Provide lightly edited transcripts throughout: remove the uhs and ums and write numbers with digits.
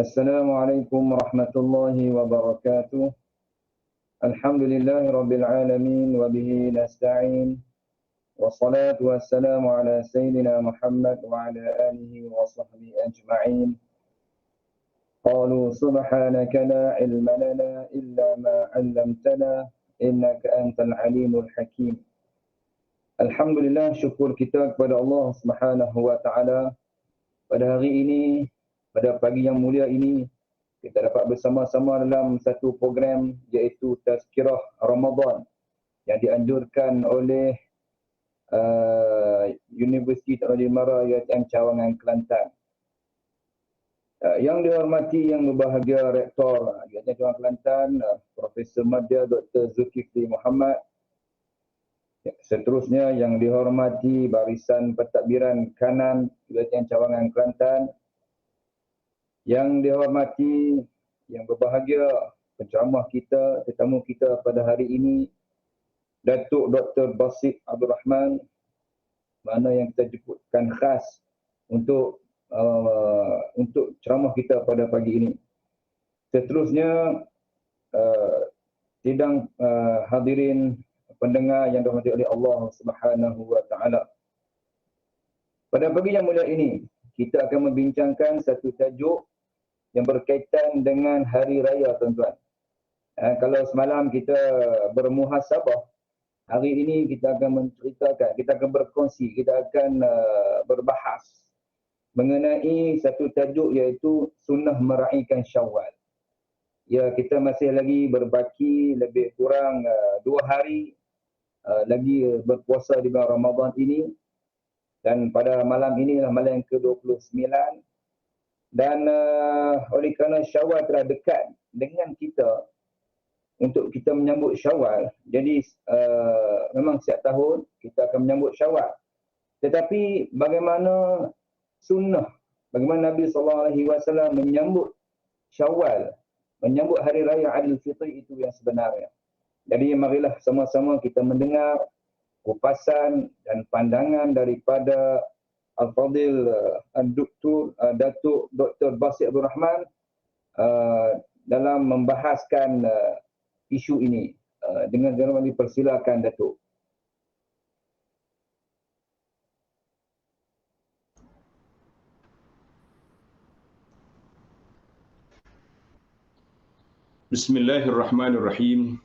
Assalamualaikum warahmatullahi wabarakatuh. Alhamdulillahi rabbil alamin wa bihi nasta'in. Wassalatu wassalamu ala sayyidina Muhammad wa ala alihi wa sahbihi ajma'in. Qalu subhanaka la ilma lana illa ma 'allamtana innaka antal alimul hakim. Alhamdulillah, syukur kita kepada Allah Subhanahu wa taala pada hari ini, pada pagi yang mulia ini, kita dapat bersama-sama dalam satu program iaitu Tazkirah Ramadan yang dianjurkan oleh Universiti Ta'lim Mara UiTM Cawangan, Kelantan. Yang dihormati, yang berbahagia Rektor UiTM Cawangan, Kelantan, Profesor Madya Dr. Zulkifli Muhammad. Seterusnya yang dihormati Barisan Pentadbiran Kanan UiTM Cawangan, Kelantan. Yang dihormati, yang berbahagia penceramah kita, tetamu kita pada hari ini, Datuk Dr. Basit Abdul Rahman, mana yang kita jemputkan khas untuk ceramah kita pada pagi ini. Seterusnya, sidang hadirin pendengar yang dirahmati oleh Allah Subhanahu wa taala. Pada pagi yang mulia ini, kita akan membincangkan satu tajuk yang berkaitan dengan hari raya, tuan-tuan. Kalau semalam kita bermuhasabah, hari ini kita akan menceritakan, kita akan berkongsi, kita akan berbahas mengenai satu tajuk iaitu sunnah meraihkan Syawal. Ya, kita masih lagi berbaki lebih kurang 2 hari lagi berpuasa di bulan Ramadan ini. Dan pada malam inilah malam yang ke-29. Dan oleh kerana Syawal telah dekat dengan kita, untuk kita menyambut Syawal, jadi memang setiap tahun kita akan menyambut Syawal. Tetapi bagaimana sunnah, bagaimana Nabi SAW menyambut Syawal, menyambut Hari Raya Aidil Fitri itu yang sebenarnya. Jadi marilah sama-sama kita mendengar kupasan dan pandangan daripada Al-Fadil Datuk Dr. Basit Abdul Rahman dalam membahaskan isu ini. Dengan segala dipersilakan, Datuk. Bismillahirrahmanirrahim.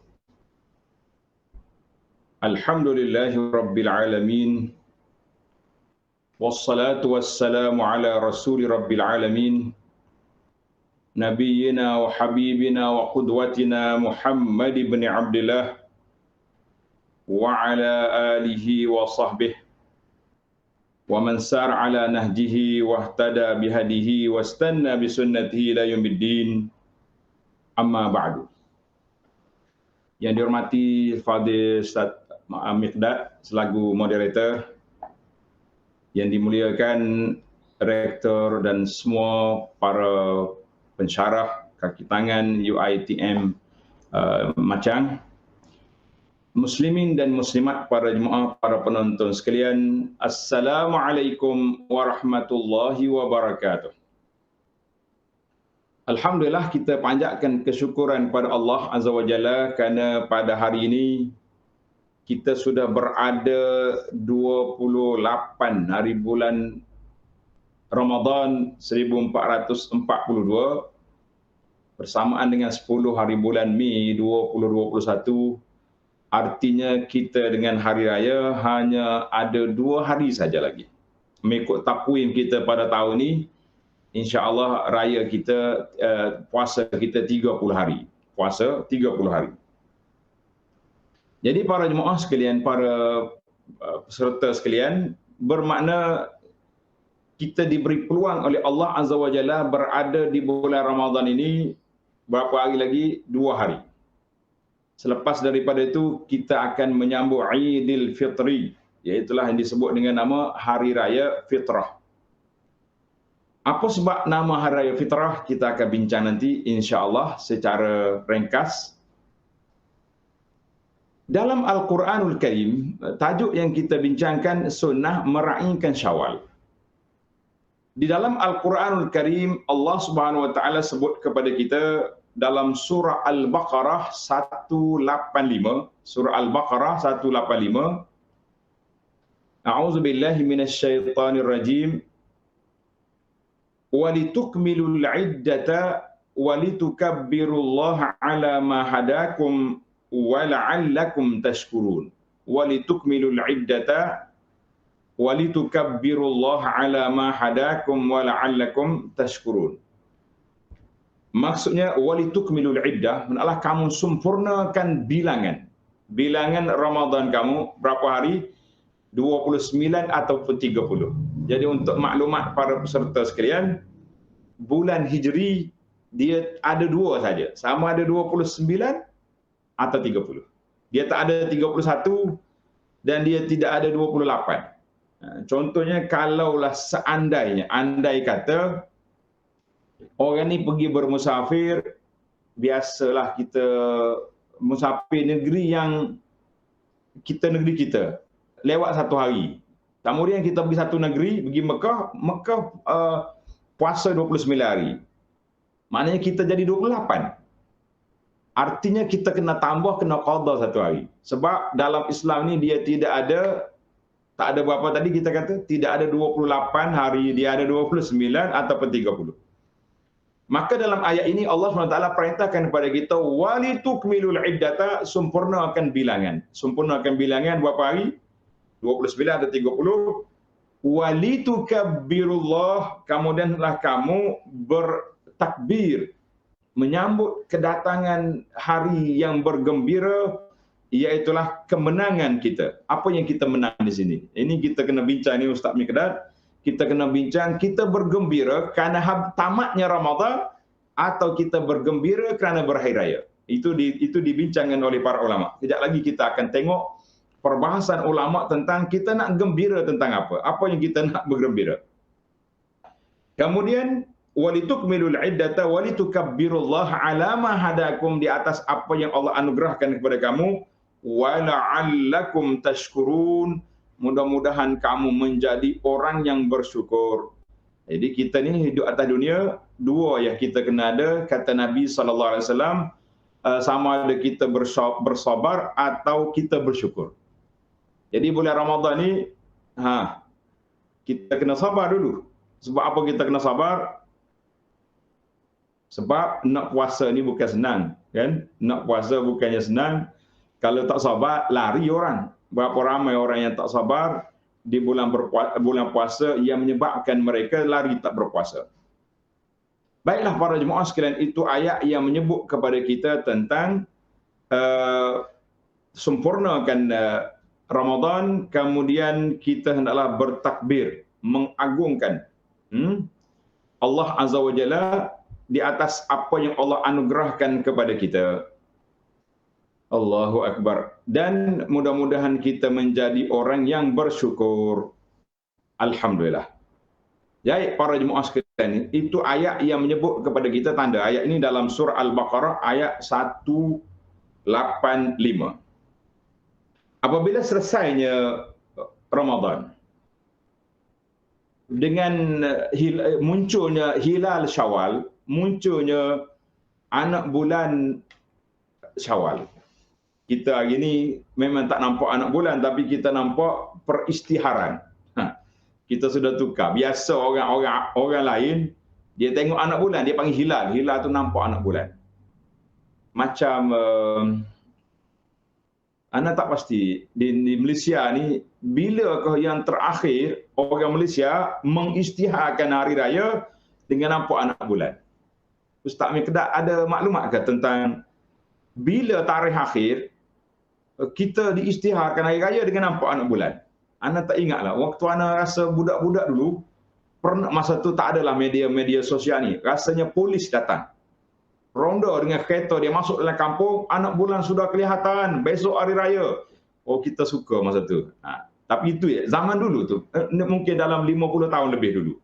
Alhamdulillahi rabbil alamin. Wassalatu wassalamu ala rasuli rabbil alamin. Nabiyyina wa habibina wa qudwatina Muhammad ibn Abdullah wa ala alihi wa sahbihi wa man sar ala nahjihi wa ihtada bihadihi wa istanna bisunnatihi ila yaumiddin. Amma ba'du. Yang dihormati Fadil Ustaz Miqdad selaku moderator, yang dimuliakan rektor dan semua para pensyarah kaki tangan UiTM Macang, muslimin dan muslimat, para jemaah, para penonton sekalian, Assalamualaikum warahmatullahi wabarakatuh. Alhamdulillah, kita panjatkan kesyukuran pada Allah Azza wa Jalla kerana pada hari ini kita sudah berada 28 hari bulan Ramadan 1442 bersamaan dengan 10 hari bulan Mei 2021. Artinya kita dengan hari raya hanya ada 2 hari saja lagi. Mengikut takwim kita pada tahun ini, insya-Allah raya kita, puasa kita 30 hari. Puasa 30 hari. Jadi para jemaah sekalian, para peserta sekalian, bermakna kita diberi peluang oleh Allah Azza wa Jalla berada di bulan Ramadan ini berapa hari lagi? 2 hari. Selepas daripada itu kita akan menyambut Aidil Fitri, iaitu yang disebut dengan nama Hari Raya Fitrah. Apa sebab nama Hari Raya Fitrah? Kita akan bincang nanti insya-Allah secara ringkas. Dalam Al-Quranul Karim, tajuk yang kita bincangkan sunnah meraihkan Syawal. Di dalam Al-Quranul Karim, Allah Subhanahu wa taala sebut kepada kita dalam surah Al-Baqarah 185, surah Al-Baqarah 185, A'udzu billahi minasyaitonir rajim. Walitukmilul 'iddata walitukabbirullaha 'ala ma hadakum wa la'allakum tashkurun. Walitukmilul 'iddata walitukabbirullaha 'ala ma hadakum wa la'allakum tashkurun. Maksudnya walitukmilul 'iddah, hendaklah kamu sempurnakan bilangan. Bilangan Ramadan kamu berapa hari? 29 ataupun 30. Jadi untuk maklumat para peserta sekalian, bulan Hijri dia ada dua saja. Sama ada 29 atau 30. Dia tak ada 31 dan dia tidak ada 28. Contohnya kalaulah seandainya, andai kata orang ni pergi bermusafir, biasalah kita musafir negeri yang negeri kita, lewat satu hari. Kemudian kita pergi satu negeri, pergi Mekah, puasa 29 hari. Maknanya kita jadi 28. Artinya kita kena tambah, kena qada satu hari. Sebab dalam Islam ni dia tak ada berapa tadi kita kata, tidak ada 28 hari, dia ada 29 ataupun 30. Maka dalam ayat ini Allah SWT perintahkan kepada kita, walitukmilul iddata, sempurnakan bilangan. Sempurnakan bilangan berapa hari? 29 atau 30. Walitukabbirullah, kemudianlah kamu bertakbir, menyambut kedatangan hari yang bergembira, iaitulah kemenangan kita. Apa yang kita menang di sini? Ini kita kena bincang ni Ustaz Miqdad. Kita kena bincang, kita bergembira kerana tamatnya Ramadan atau kita bergembira kerana berhari raya. Itu dibincangkan oleh para ulama. Sekejap lagi kita akan tengok perbahasan ulama tentang kita nak gembira tentang apa. Apa yang kita nak bergembira. Kemudian walitukmilul iddata walitukabbirullaha 'ala ma hadakum, di atas apa yang Allah anugerahkan kepada kamu, wa la'allakum tashkurun, mudah-mudahan kamu menjadi orang yang bersyukur. Jadi kita ni hidup atas dunia, dua yang kita kena ada, kata Nabi SAW, sama ada kita bersabar atau kita bersyukur. Jadi bulan Ramadan ni, kita kena sabar dulu. Sebab apa kita kena sabar? Sebab nak puasa ni bukan senang, kan? Nak puasa bukannya senang. Kalau tak sabar, lari orang. Berapa ramai orang yang tak sabar di bulan puasa yang menyebabkan mereka lari tak berpuasa. Baiklah para jemaah sekalian, itu ayat yang menyebut kepada kita tentang sempurnakan Ramadan, kemudian kita hendaklah bertakbir, mengagungkan Allah Azza wa Jalla di atas apa yang Allah anugerahkan kepada kita. Allahu Akbar. Dan mudah-mudahan kita menjadi orang yang bersyukur. Alhamdulillah. Jadi para jemaah sekalian, itu ayat yang menyebut kepada kita tanda. Ayat ini dalam surah Al-Baqarah ayat 185. Apabila selesainya Ramadan, dengan munculnya hilal Syawal, munculnya anak bulan Syawal. Kita hari ini memang tak nampak anak bulan, tapi kita nampak peristiharan. Kita sudah tukar. Biasa orang lain, dia tengok anak bulan, dia panggil hilal. Hilal tu nampak anak bulan. Macam anda tak pasti di Malaysia ni, bilakah yang terakhir orang Malaysia mengisytiharkan hari raya dengan nampak anak bulan? Ustaz Miqdad ada maklumat ke tentang bila tarikh akhir kita diisytiharkan hari raya dengan nampak anak bulan? Anda tak ingatlah waktu anda rasa budak-budak dulu, pernah masa tu tak adalah media-media sosial ni, rasanya polis datang. Ronda dengan kereta, dia masuk dalam kampung, anak bulan sudah kelihatan, besok hari raya. Oh, kita suka masa tu. Tapi itu ya, zaman dulu tu, mungkin dalam 50 tahun lebih dulu.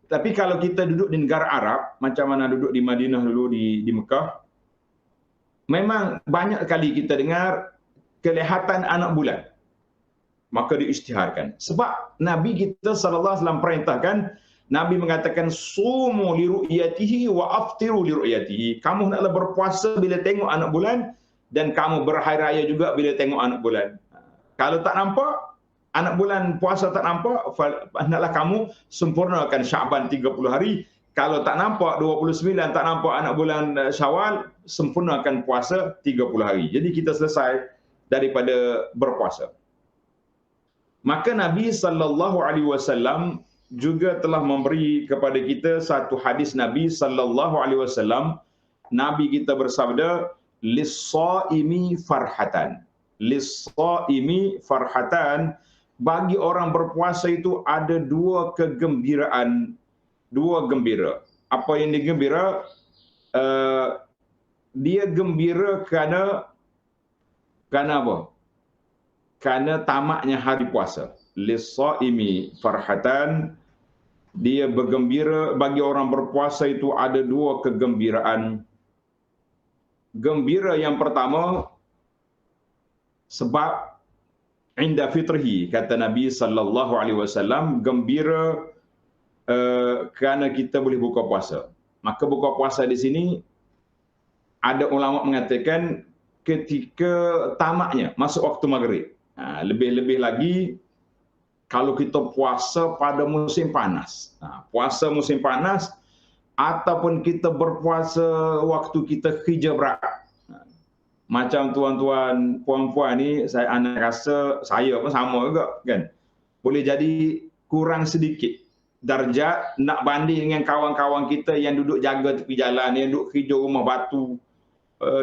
Tapi kalau kita duduk di negara Arab, macam mana duduk di Madinah dulu, di Mekah, memang banyak kali kita dengar kelihatan anak bulan. maka diisytiharkan. Sebab Nabi kita sallallahu alaihi wasallam perintahkan, Nabi mengatakan sumu li ru'yatihi wa aftiru li ru'yatihi. Kamu hendaklah berpuasa bila tengok anak bulan dan kamu berhari raya juga bila tengok anak bulan. Kalau tak nampak anak bulan, puasa tak nampak, hendaklah kamu sempurnakan Syaban 30 hari. Kalau tak nampak 29, tak nampak anak bulan Syawal, sempurnakan puasa 30 hari. Jadi kita selesai daripada berpuasa. Maka Nabi sallallahu alaihi wasallam juga telah memberi kepada kita satu hadis Nabi sallallahu alaihi wasallam. Nabi kita bersabda, lis-shaimi farhatan. Lis-shaimi farhatan, bagi orang berpuasa itu ada dua kegembiraan, dua gembira. Apa yang digembira? Dia gembira kerana apa? Kerana tamaknya hari puasa. Lis-shaimi farhatan, dia bergembira. Bagi orang berpuasa itu ada dua kegembiraan. Gembira yang pertama sebab inda fitrihi, kata Nabi sallallahu alaihi wasallam, gembira kerana kita boleh buka puasa. Maka buka puasa di sini ada ulama mengatakan ketika tamaknya masuk waktu maghrib. Lebih-lebih lagi kalau kita puasa pada musim panas. Puasa musim panas ataupun kita berpuasa waktu kita kerja berat. Macam tuan-tuan, puan-puan ni, saya rasa saya pun sama juga kan. Boleh jadi kurang sedikit darjat nak banding dengan kawan-kawan kita yang duduk jaga tepi jalan, yang duduk kerja rumah batu,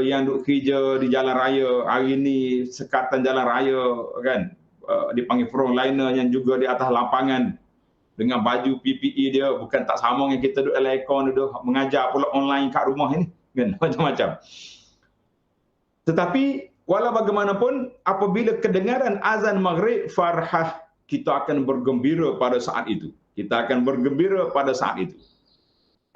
yang duduk kerja di jalan raya. Hari ni sekatan jalan raya kan, dipanggil frontliner yang juga di atas lapangan dengan baju PPE dia, bukan tak sama dengan kita duduk dalam aircon, duduk mengajar pula online kat rumah ini kan, macam-macam. Tetapi walau bagaimanapun, apabila kedengaran azan maghrib, farhah, kita akan bergembira pada saat itu. Kita akan bergembira pada saat itu.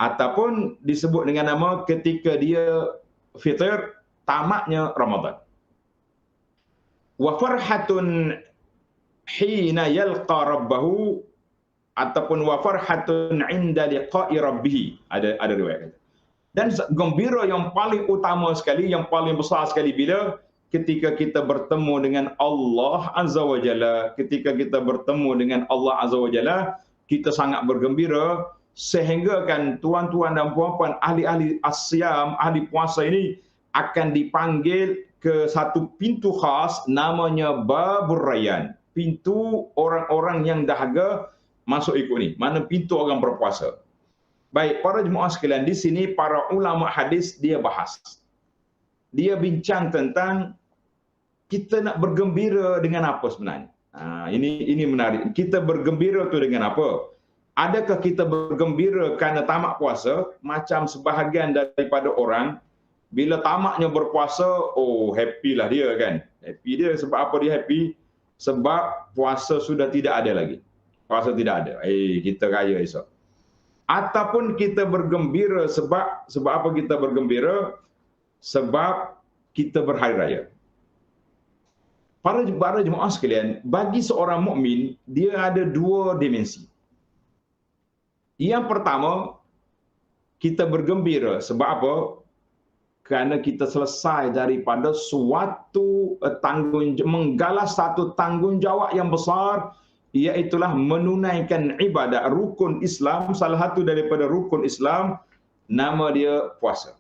Ataupun disebut dengan nama ketika dia fitr, tamatnya Ramadan. Wa farhatun hina yalqa rabbahu, ataupun wa farhatun inda liqa'i rabbih. Ada riwayat kata. Dan gembira yang paling utama sekali, yang paling besar sekali bila ketika kita bertemu dengan Allah Azza wa Jalla. Ketika kita bertemu dengan Allah Azza wa Jalla, kita sangat bergembira sehingga kan tuan-tuan dan puan-puan ahli-ahli asyam, ahli puasa ini akan dipanggil ke satu pintu khas namanya Babur Rayyan. Pintu orang-orang yang dahaga masuk ikut ni. Mana pintu orang berpuasa. Baik, para jemaah sekalian, di sini para ulama hadis dia bahas. Dia bincang tentang kita nak bergembira dengan apa sebenarnya. Ini menarik. Kita bergembira tu dengan apa? Adakah kita bergembira kerana tamak puasa? Macam sebahagian daripada orang, bila tamaknya berpuasa, oh happy lah dia kan. Happy dia sebab apa dia happy? Sebab puasa sudah tidak ada lagi. Puasa tidak ada. Kita raya esok. Ataupun kita bergembira sebab apa kita bergembira? Sebab kita berhari raya. Para jemaah sekalian, bagi seorang mukmin dia ada dua dimensi. Yang pertama, kita bergembira sebab apa? Kerana kita selesai daripada suatu menggalas satu tanggungjawab yang besar, iaitulah menunaikan ibadat rukun Islam. Salah satu daripada rukun Islam, nama dia puasa.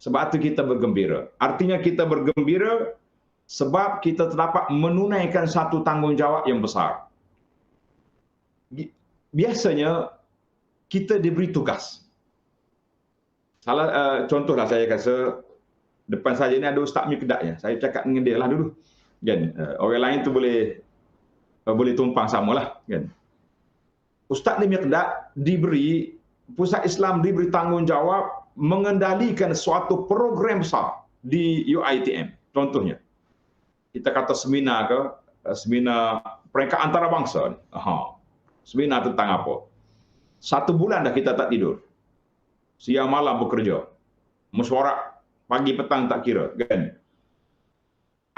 Sebab itu kita bergembira. Artinya kita bergembira sebab kita terdapat menunaikan satu tanggungjawab yang besar. Biasanya kita diberi tugas. Contohlah saya rasa depan saya ni ada ustaz Mikdadnya. Saya cakap dengan dia lah dulu. Kan? Orang lain tu boleh tumpang samalah kan. Ustaz ni Mikdad diberi, Pusat Islam diberi tanggungjawab mengendalikan suatu program besar di UiTM. Contohnya, kita kata seminar ke, seminar peringkat antarabangsa. Seminar tentang apa? 1 bulan dah kita tak tidur. Siang malam bekerja. Mesyuarat pagi petang tak kira kan.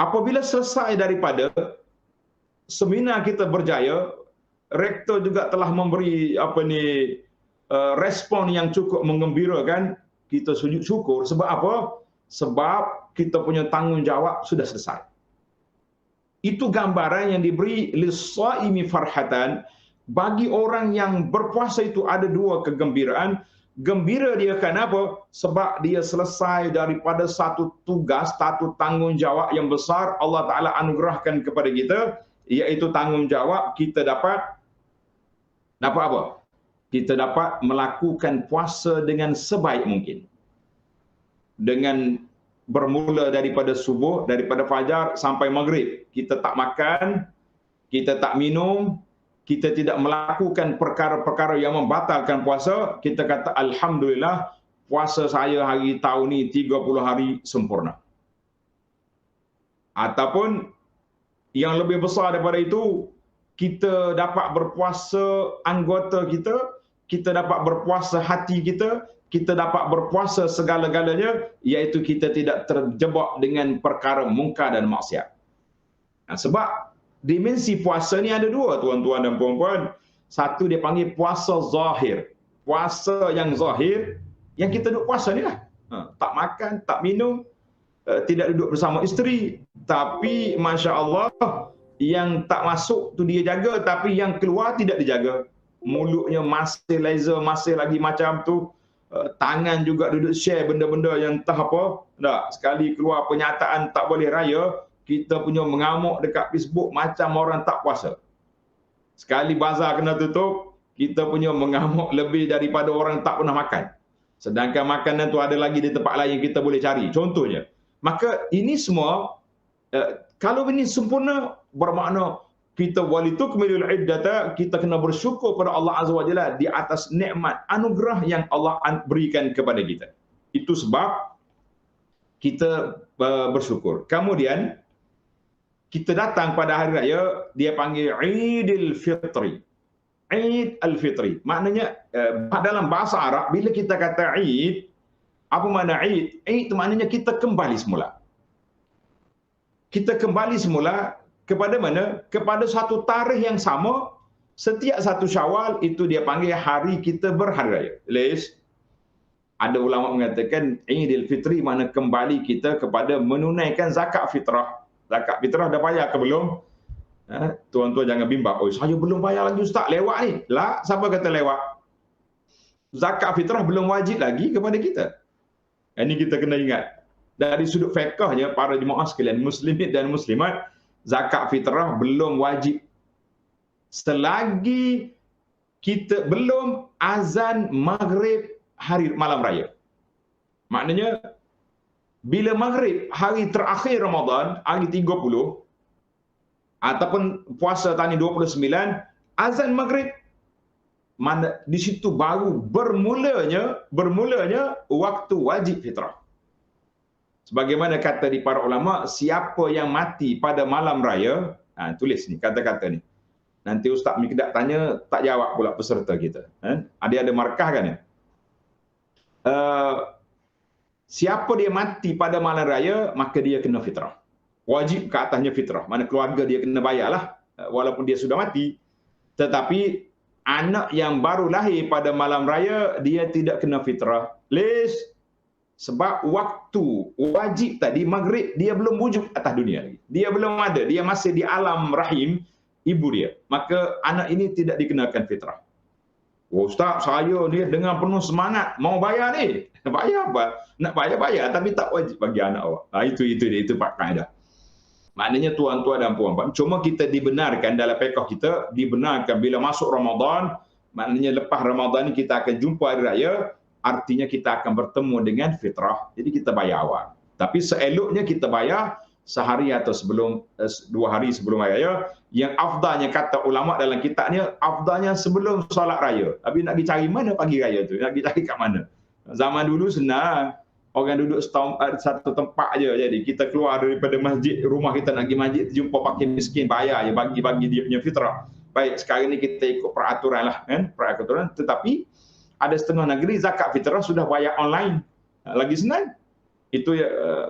Apabila selesai daripada seminar kita berjaya, rektor juga telah memberi respon yang cukup menggembirakan. Kita sujud syukur. Sebab apa? Sebab kita punya tanggungjawab sudah selesai. Itu gambaran yang diberi lis-shaimi farhatan. Bagi orang yang berpuasa itu ada dua kegembiraan. Gembira dia kenapa? Sebab dia selesai daripada satu tugas, satu tanggungjawab yang besar Allah Ta'ala anugerahkan kepada kita, iaitu tanggungjawab kita dapat apa? Kita dapat melakukan puasa dengan sebaik mungkin. Dengan bermula daripada subuh, daripada fajar sampai maghrib. Kita tak makan, kita tak minum, kita tidak melakukan perkara-perkara yang membatalkan puasa. Kita kata Alhamdulillah, puasa saya hari tahun ni 30 hari sempurna. Ataupun yang lebih besar daripada itu, kita dapat berpuasa anggota kita dapat berpuasa hati kita dapat berpuasa segala-galanya, iaitu kita tidak terjebak dengan perkara mungkar dan maksiat. Nah, sebab dimensi puasa ni ada dua, tuan-tuan dan puan-puan. Satu dia panggil puasa zahir. Puasa yang zahir, yang kita duduk puasa ni lah. Tak makan, tak minum, tidak duduk bersama isteri. Tapi Masya Allah, yang tak masuk tu dia jaga, tapi yang keluar tidak dijaga. Mulutnya masih laser, masih lagi macam tu. Tangan juga duduk share benda-benda yang entah apa. Tak, sekali keluar penyataan tak boleh raya, kita punya mengamuk dekat Facebook macam orang tak puasa. Sekali bazar kena tutup, kita punya mengamuk lebih daripada orang tak pernah makan. Sedangkan makanan tu ada lagi di tempat lain kita boleh cari. Contohnya. Maka ini semua, kalau ini sempurna, bermakna kita walitukmilul iddata, kita kena bersyukur pada Allah Azza wa Jalla di atas nikmat anugerah yang Allah berikan kepada kita. Itu sebab kita bersyukur. Kemudian kita datang pada hari raya, dia panggil Idul Fitri. Eid al-Fitri. Maknanya dalam bahasa Arab, bila kita kata Eid, apa makna Eid? Eid itu maknanya kita kembali semula. Kita kembali semula kepada mana? Kepada satu tarikh yang sama. Setiap satu Syawal itu dia panggil hari kita berhari raya. Liz, ada ulama mengatakan Idul Fitri mana kembali kita kepada menunaikan zakat fitrah. Zakat fitrah dah bayar ke belum? Tuan-tuan jangan bimbang. Oh, saya belum bayar lagi Ustaz, lewat ni. Lah, siapa kata lewat? Zakat fitrah belum wajib lagi kepada kita. Ini kita kena ingat. Dari sudut fiqahnya, para jemaah sekalian, muslimin dan muslimat, zakat fitrah belum wajib selagi kita belum azan maghrib hari malam raya. Maknanya bila maghrib hari terakhir Ramadan, hari 30 ataupun puasa tani 29, azan maghrib, mana di situ baru bermulanya waktu wajib fitrah. Sebagaimana kata di para ulama, siapa yang mati pada malam raya, tulis ni kata-kata ni. Nanti Ustaz Mikdad tanya, tak jawab pula peserta kita. Ada markah kan ya? Siapa dia mati pada malam raya, maka dia kena fitrah. Wajib ke atasnya fitrah. Mana keluarga dia kena bayarlah, walaupun dia sudah mati. Tetapi anak yang baru lahir pada malam raya, dia tidak kena fitrah. List. Sebab waktu wajib tadi, maghrib, dia belum wujud atas dunia lagi. Dia belum ada. Dia masih di alam rahim ibu dia. Maka anak ini tidak dikenakan fitrah. Oh, Ustaz, saya ni dengan penuh semangat mau bayar ni. Bayar apa? Nak bayar, tapi tak wajib bagi anak awak. Itu Pak kaedah. Maknanya tuan-tuan dan puan-puan, cuma kita dibenarkan dalam fiqh kita, dibenarkan bila masuk Ramadan, maknanya lepas Ramadan ni kita akan jumpa hari raya, artinya kita akan bertemu dengan fitrah. Jadi kita bayar awal. Tapi seeloknya kita bayar sehari atau sebelum 2 hari sebelum hari raya. Yang afdalnya kata ulama dalam kitabnya, afdalnya sebelum solat raya. Tapi nak pergi cari mana pagi raya tu? Nak pergi cari kat mana? Zaman dulu senang. Orang duduk satu tempat je. Jadi kita keluar daripada masjid, rumah kita nak pergi masjid, jumpa fakir miskin, bayar je, bagi dia punya fitrah. Baik, sekarang ni kita ikut peraturan lah, kan? Peraturan. Tetapi ada setengah negeri zakat fitrah sudah bayar online. Lagi senang. Itu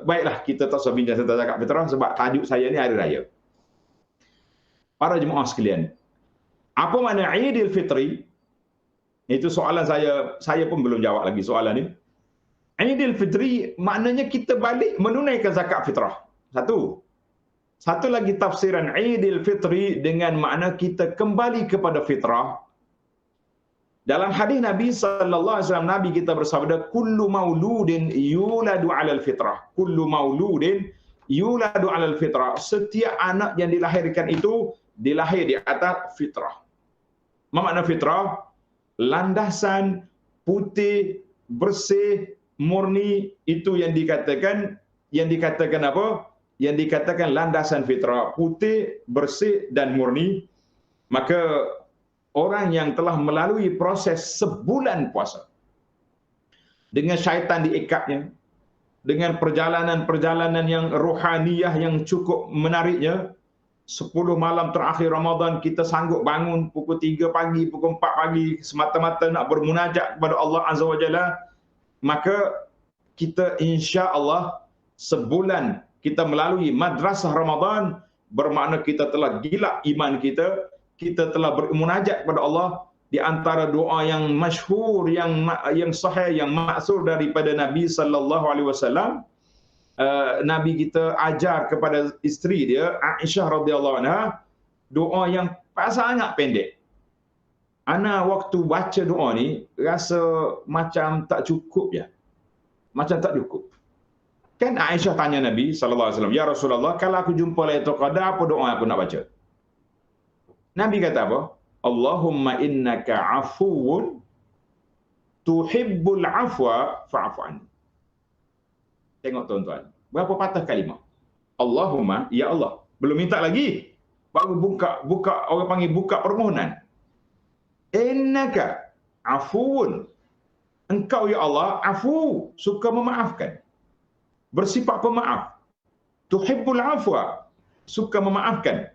baiklah kita tak usah bincang tentang zakat fitrah sebab tajuk saya ni hari raya. Para jemaah sekalian, apa makna Aidil Fitri? Itu soalan saya pun belum jawab lagi soalan ini. Aidil Fitri maknanya kita balik menunaikan zakat fitrah. Satu lagi tafsiran Aidil Fitri dengan makna kita kembali kepada fitrah. Dalam hadis Nabi sallallahu alaihi wasallam, Nabi kita bersabda, kullu mauludin yuladu 'alal fitrah. Kullu mauludin yuladu 'alal fitrah. Setiap anak yang dilahirkan itu dilahir di atas fitrah. Apa makna fitrah? Landasan putih, bersih, murni, itu yang dikatakan apa? Yang dikatakan landasan fitrah, putih, bersih dan murni. Maka orang yang telah melalui proses sebulan puasa, dengan syaitan diikatnya, dengan perjalanan-perjalanan yang rohaniyah yang cukup menariknya, 10 malam terakhir Ramadan kita sanggup bangun pukul 3 pagi, pukul 4 pagi semata-mata nak bermunajat kepada Allah Azza wa Jalla, maka kita insya-Allah sebulan kita melalui madrasah Ramadan, bermakna kita telah gila iman kita, kita telah bermunajat kepada Allah. Di antara doa yang masyhur, yang sahih, yang maksur daripada Nabi sallallahu alaihi wasallam, Nabi kita ajar kepada isteri dia Aisyah radhiyallahu anha doa yang sangat pendek. Ana waktu baca doa ni rasa macam tak cukup ya. Macam tak cukup. Kan Aisyah tanya Nabi sallallahu alaihi wasallam, "Ya Rasulullah, kalau aku jumpa Lailatul Qadar, apa doa aku nak baca?" Nabi kata apa? "Allahumma innaka afuwun tuhibbul afwa fa'fu anni." Tengok tuan-tuan, berapa patah kalimah? Allahumma, ya Allah. Belum minta lagi. Baru buka orang panggil buka permohonan. Innaka afuun. Engkau ya Allah afu, suka memaafkan. Bersifat pemaaf. Tuhibbul afwa, suka memaafkan.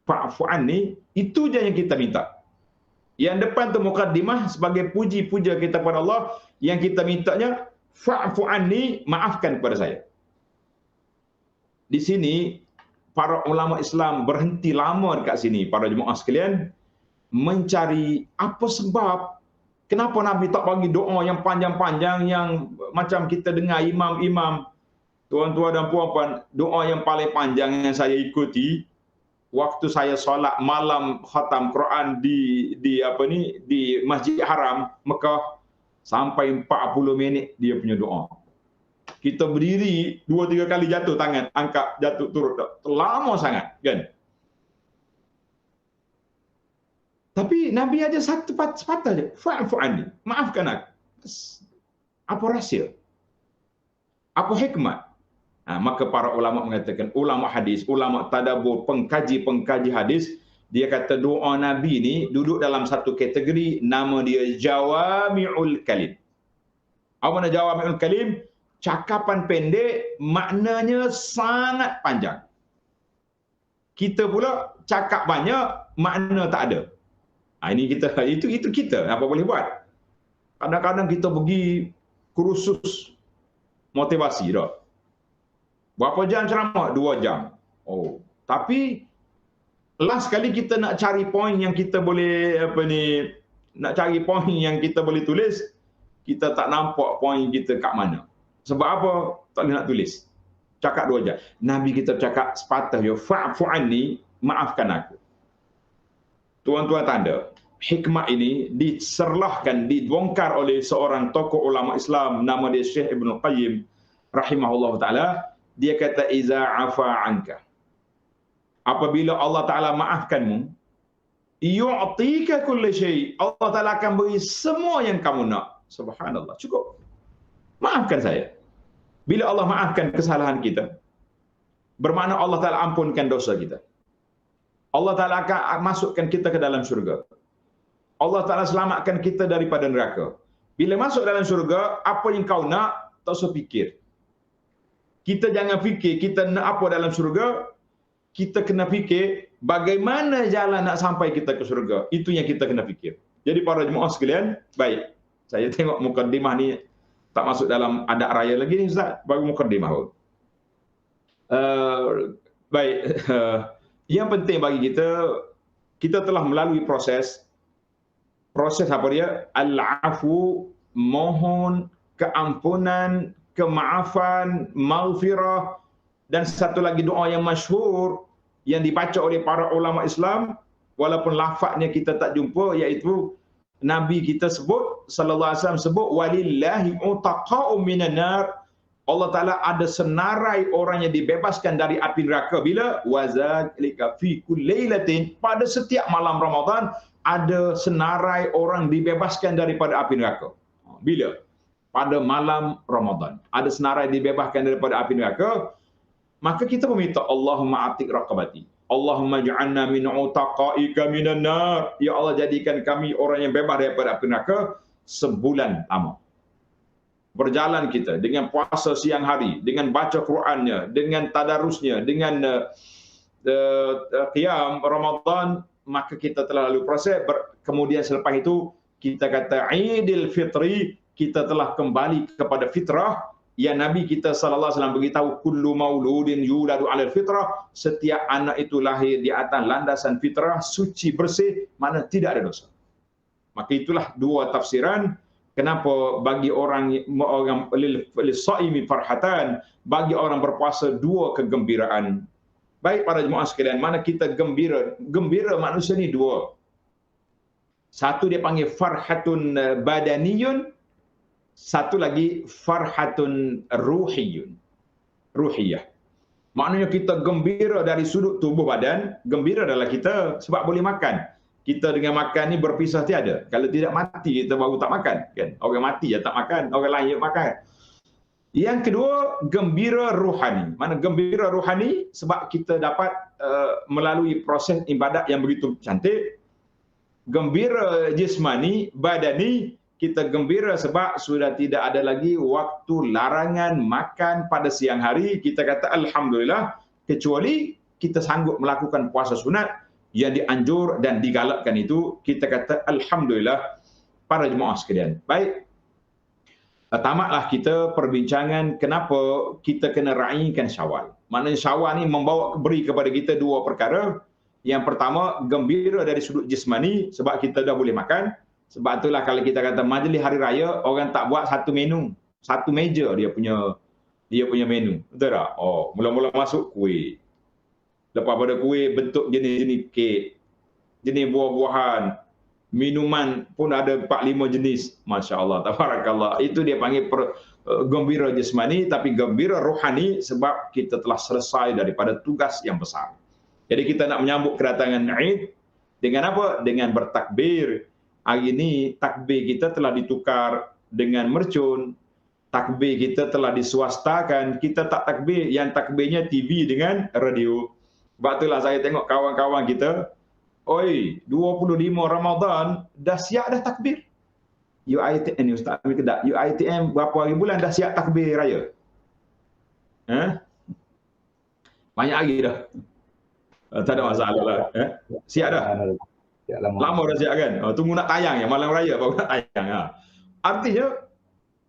Fa'fu anni, itu je yang kita minta. Yang depan tu mukaddimah sebagai puji-puja kita kepada Allah, yang kita mintanya fa'fu anni, maafkan kepada saya. Di sini para ulama Islam berhenti lama dekat sini, para jemaah sekalian, mencari apa sebab kenapa Nabi tak bagi doa yang panjang-panjang yang macam kita dengar imam-imam. Tuan-tuan dan puan-puan, doa yang paling panjang yang saya ikuti waktu saya solat malam khatam Quran di Masjid Haram Mekah, sampai 40 minit dia punya doa. Kita berdiri 2-3 kali jatuh tangan, angkat, jatuh, turut. Lama sangat, kan? Tapi Nabi ada satu patah je. Fa'fu anni, maafkan aku. Apa rahsia? Apa hikmat? Maka para ulama mengatakan, ulama hadis, ulama tadabbur, pengkaji hadis, dia kata doa Nabi ni duduk dalam satu kategori, nama dia Jawami'ul Kalim. Apa makna Jawami'ul Kalim? Cakapan pendek, maknanya sangat panjang. Kita pula cakap banyak, makna tak ada. Ini kita, itu kita, apa boleh buat? Kadang-kadang kita pergi kursus motivasi dah. Berapa jam ceramah? 2 jam. Tapi last kali kita nak cari poin yang kita boleh nak cari poin yang kita boleh tulis, kita tak nampak poin kita kat mana. Sebab apa? Tak boleh nak tulis. Cakap 2 jam. Nabi kita cakap sepatah je, fa'fu anni, maafkan aku. Tuan-tuan tanda, hikmah ini diserlahkan, dibongkar oleh seorang tokoh ulama Islam, nama dia Syekh Ibn Qayyim rahimahullah ta'ala. Dia kata, iza afa anka, apabila Allah Ta'ala maafkanmu, yu'tika kulli syai', Allah Ta'ala akan beri semua yang kamu nak. Subhanallah, cukup. Maafkan saya. Bila Allah maafkan kesalahan kita, bermakna Allah Ta'ala ampunkan dosa kita. Allah Ta'ala akan masukkan kita ke dalam syurga. Allah Ta'ala selamatkan kita daripada neraka. Bila masuk dalam syurga, apa yang kau nak, tak usah fikir. Kita jangan fikir kita nak apa dalam syurga, kita kena fikir bagaimana jalan nak sampai kita ke syurga. Itu yang kita kena fikir. Jadi para jemaah sekalian, baik. Saya tengok mukadimah ni tak masuk dalam adat raya lagi ni Ustaz, baru mukadimah. Baik. Yang penting bagi kita, kita telah melalui proses apa dia? Al-afu, mohon keampunan, kemaafan, maghfirah, dan satu lagi doa yang masyhur yang dibaca oleh para ulama Islam walaupun lafaznya kita tak jumpa, iaitu Nabi kita sebut sallallahu alaihi wasallam sebut walillahi utaqa'u minan nar. Allah Taala ada senarai orang yang dibebaskan dari api neraka bila wazalika fi kulli lailatin, pada setiap malam Ramadan ada senarai orang dibebaskan daripada api neraka. Bila? Pada malam Ramadan ada senarai dibebaskan daripada api neraka. Maka kita meminta Allahumma atik raqabati, Allahumma ja'alna min utaqaika minan nar. Ya Allah, jadikan kami orang yang bebas daripada api neraka sebulan lama. Berjalan kita dengan puasa siang hari, dengan baca Qurannya, dengan tadarusnya, dengan qiyam Ramadan, maka kita telah lalu proses. Kemudian selepas itu kita kata Idul Fitri, kita telah kembali kepada fitrah yang Nabi kita sallallahu alaihi wasallam beritahu, kullu mauludin yuladu 'alal fitrah, setiap anak itu lahir di atas landasan fitrah, suci bersih, mana tidak ada dosa. Maka itulah dua tafsiran kenapa bagi orang lis-shaimi farhatan, bagi orang berpuasa dua kegembiraan. Baik para jemaah sekalian, mana kita gembira. Gembira manusia ni dua. Satu dia panggil farhatun badaniyun, satu lagi farhatun ruhiyah. Maknanya kita gembira dari sudut tubuh badan, gembira adalah kita sebab boleh makan. Kita dengan makan ni berpisah tiada. Kalau tidak mati kita baru tak makan, kan? Orang mati ya tak makan, orang lain makan. Yang kedua, gembira rohani. Mana gembira rohani sebab kita dapat melalui proses ibadat yang begitu cantik. Gembira jismani, badani, kita gembira sebab sudah tidak ada lagi waktu larangan makan pada siang hari. Kita kata alhamdulillah, kecuali kita sanggup melakukan puasa sunat yang dianjur dan digalakkan itu, kita kata alhamdulillah para jemaah sekalian. Baik, tamatlah kita perbincangan kenapa kita kena raikan Syawal. Maknanya Syawal ni beri kepada kita dua perkara. Yang pertama, gembira dari sudut jismani sebab kita dah boleh makan. Sebab itulah kalau kita kata majlis hari raya, orang tak buat satu menu, satu meja dia punya menu. Betul tak? Oh, mula-mula masuk kuih. Lepas pada kuih bentuk jenis-jenis kek, jenis buah-buahan, minuman pun ada 4-5 jenis. Masya-Allah, tabarakallah. Itu dia panggil gembira jasmani, tapi gembira rohani sebab kita telah selesai daripada tugas yang besar. Jadi kita nak menyambut kedatangan Eid dengan apa? Dengan bertakbir. Hari ini takbir kita telah ditukar dengan mercun. Takbir kita telah diswastakan. Kita tak takbir, yang takbirnya TV dengan radio. Sebab itulah saya tengok kawan-kawan kita, oi, 25 Ramadan dah siap dah takbir. UiTM ni Ustaz Amir Kedah, UiTM berapa hari bulan dah siap takbir raya? Banyak hari dah. Tak ada masalah lah. Siap dah? Lama dah siap kan? Tunggu nak tayang ya, malam raya baru nak tayang. Artinya,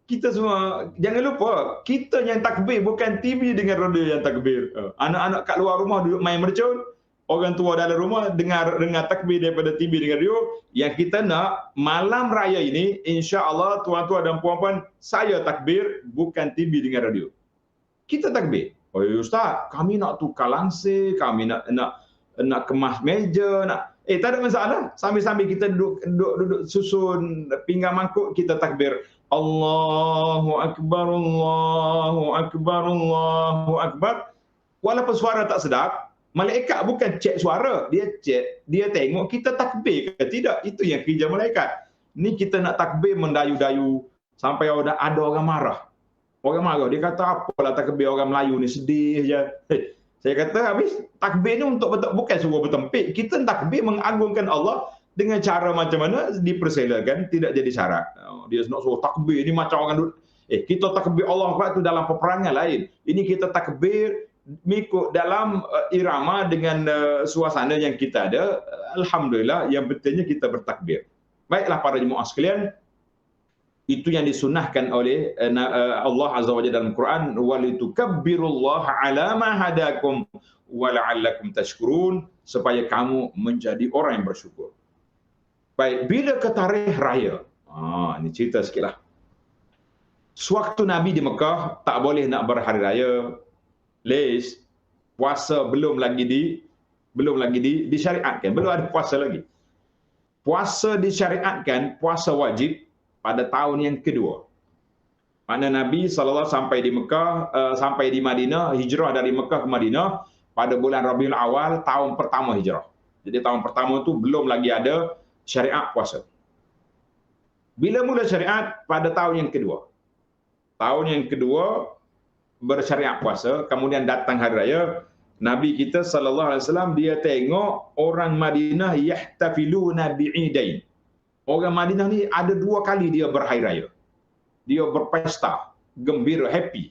kita semua, jangan lupa, kita yang takbir bukan TV dengan radio yang takbir. Anak-anak kat luar rumah duduk main mercun, orang tua dalam rumah dengar takbir daripada TV dengan radio. Yang kita nak, malam raya ini, insya-Allah tuan-tuan dan puan-puan, saya takbir bukan TV dengan radio. Kita takbir. Oh Ustaz, kami nak tukar langsir, kami nak kemas meja, tak ada masalah. Sambil-sambil kita duduk susun pinggang mangkuk, kita takbir. Allahu Akbar, Allahu Akbar, Allahu Akbar. Walaupun suara tak sedap, malaikat bukan cek suara. Dia tengok kita takbir ke tidak. Itu yang kerja malaikat. Ni kita nak takbir mendayu-dayu sampai ada orang marah. Orang marah. Dia kata, apalah takbir orang Melayu ni, sedih je. Saya kata, habis takbir ni bukan suruh bertempik. Kita takbir mengagungkan Allah dengan cara macam mana dipersilakan, tidak jadi syarat. Dia nak suruh takbir ni macam orang duduk. Kita takbir Allah itu dalam peperangan lain. Ini kita takbir mengikut dalam irama dengan suasana yang kita ada. Alhamdulillah, yang pentingnya kita bertakbir. Baiklah para jemaah sekalian, itu yang disunnahkan oleh Allah Azza wa Jalla dalam Quran, walitukabbirullaha ala ma hadakum wa la'allakum tashkurun, supaya kamu menjadi orang yang bersyukur. Baik, bila ke tarikh raya? Ini cerita sikitlah. Sewaktu Nabi di Mekah tak boleh nak berhari raya. Les, puasa belum lagi disyariatkan, belum ada puasa lagi. Puasa disyariatkan, puasa wajib pada tahun yang kedua. Mana Nabi SAW sampai di Mekah, sampai di Madinah, hijrah dari Mekah ke Madinah pada bulan Rabiul Awal, tahun pertama hijrah. Jadi tahun pertama tu belum lagi ada syariat puasa. Bila mula syariat? Pada tahun yang kedua. Tahun yang kedua bersyariat puasa, kemudian datang hari raya. Nabi kita SAW dia tengok orang Madinah yahtafiluna bi'idain. Orang Madinah ni ada 2 kali dia berhari raya. Dia berpesta, gembira, happy.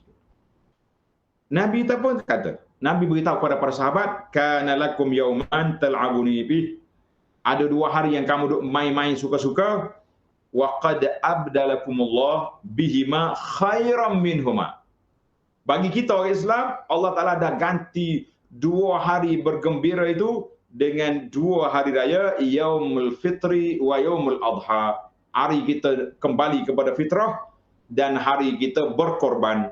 Nabi tak pun kata, Nabi beritahu kepada para sahabat, kana lakum yauman tal'abuni bih. Ada 2 hari yang kamu duk main-main suka-suka, wa qad abdalakumullah bihima khairam minhuma. Bagi kita orang Islam, Allah Ta'ala dah ganti 2 hari bergembira itu dengan 2 hari raya, Yaumul Fitri wa Yaumul Adha. Hari kita kembali kepada fitrah dan hari kita berkorban.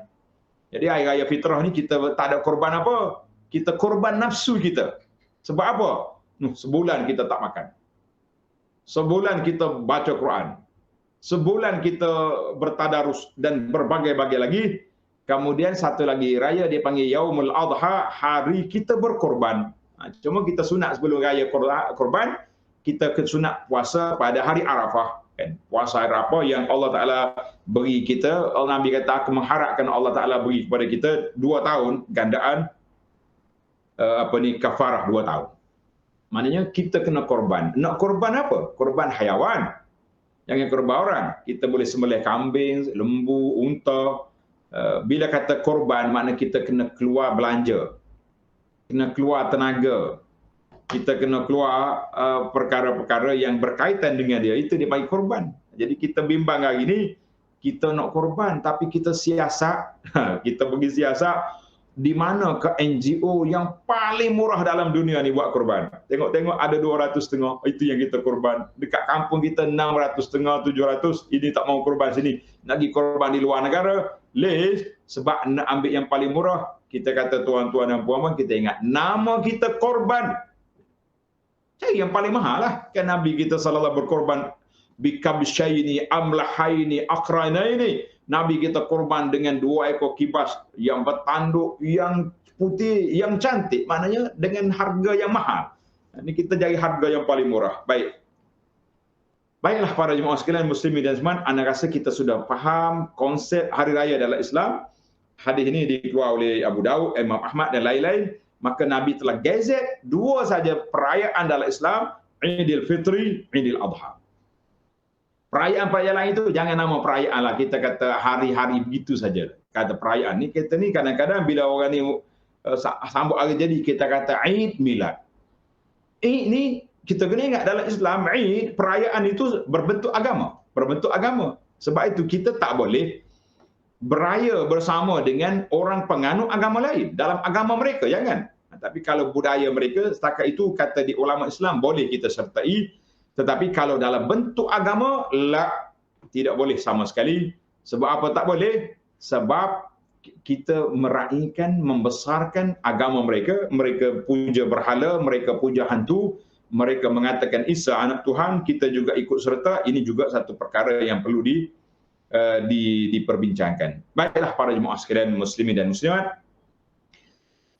Jadi hari raya fitrah ni kita tak ada korban apa? Kita korban nafsu kita. Sebab apa? Sebulan kita tak makan. Sebulan kita baca Quran. Sebulan kita bertadarus dan berbagai-bagai lagi. Kemudian satu lagi raya dia panggil Yaumul Adha, hari kita berkorban. Cuma kita sunat sebelum raya korban, kita sunat puasa pada hari Arafah. Kan? Puasa Arafah yang Allah Ta'ala beri kita, Nabi kata, aku mengharapkan Allah Ta'ala beri kepada kita 2 tahun gandaan kafarah 2 tahun. Maknanya kita kena korban. Nak korban apa? Korban hayawan. Jangan korban orang. Kita boleh sembelih kambing, lembu, unta. Bila kata korban, makna kita kena keluar belanja, kena keluar tenaga, kita kena keluar perkara-perkara yang berkaitan dengan dia. Itu dia panggil korban. Jadi kita bimbang hari ini, kita nak korban tapi kita siasat, kita pergi siasat di mana ke NGO yang paling murah dalam dunia ni buat korban. Tengok-tengok ada 200 itu yang kita korban. Dekat kampung kita 600 700, ini tak mau korban sini. Nak pergi korban di luar negara, sebab nak ambil yang paling murah. Kita kata tuan-tuan dan puan-puan, kita ingat nama kita korban. Cari yang paling mahal lah. Kan Nabi kita SAW berkorban bikabsyaini amlahaini akrainaini. Nabi kita korban dengan 2 ekor kibas yang bertanduk, yang putih, yang cantik. Maknanya dengan harga yang mahal. Ini kita cari harga yang paling murah. Baik. Baiklah para jemaah sekalian muslimin dan muslimat, anda rasa kita sudah faham konsep hari raya dalam Islam. Hadis ini dikeluarkan oleh Abu Daud, Imam Ahmad dan lain-lain. Maka Nabi telah gezet 2 saja perayaan dalam Islam, Idul Fitri, Idul Adha. Perayaan-perayaan lain itu jangan nama perayaan lah. Kita kata hari-hari begitu saja. Kata perayaan ni, kita ni kadang-kadang bila orang ni sambut hari jadi, kita kata Eid Milad. Eid ni kita kena ingat dalam Islam, Eid, perayaan itu berbentuk agama. Berbentuk agama. Sebab itu kita tak boleh beraya bersama dengan orang penganut agama lain. Dalam agama mereka, jangan. Tapi kalau budaya mereka, setakat itu kata di ulama Islam, boleh kita sertai. Tetapi kalau dalam bentuk agama, tidak boleh sama sekali. Sebab apa tak boleh? Sebab kita meraihkan, membesarkan agama mereka. Mereka puja berhala, mereka puja hantu. Mereka mengatakan Isa anak Tuhan, kita juga ikut serta. Ini juga satu perkara yang perlu diperbincangkan. Baiklah para jemaah sekalian muslimin dan muslimat.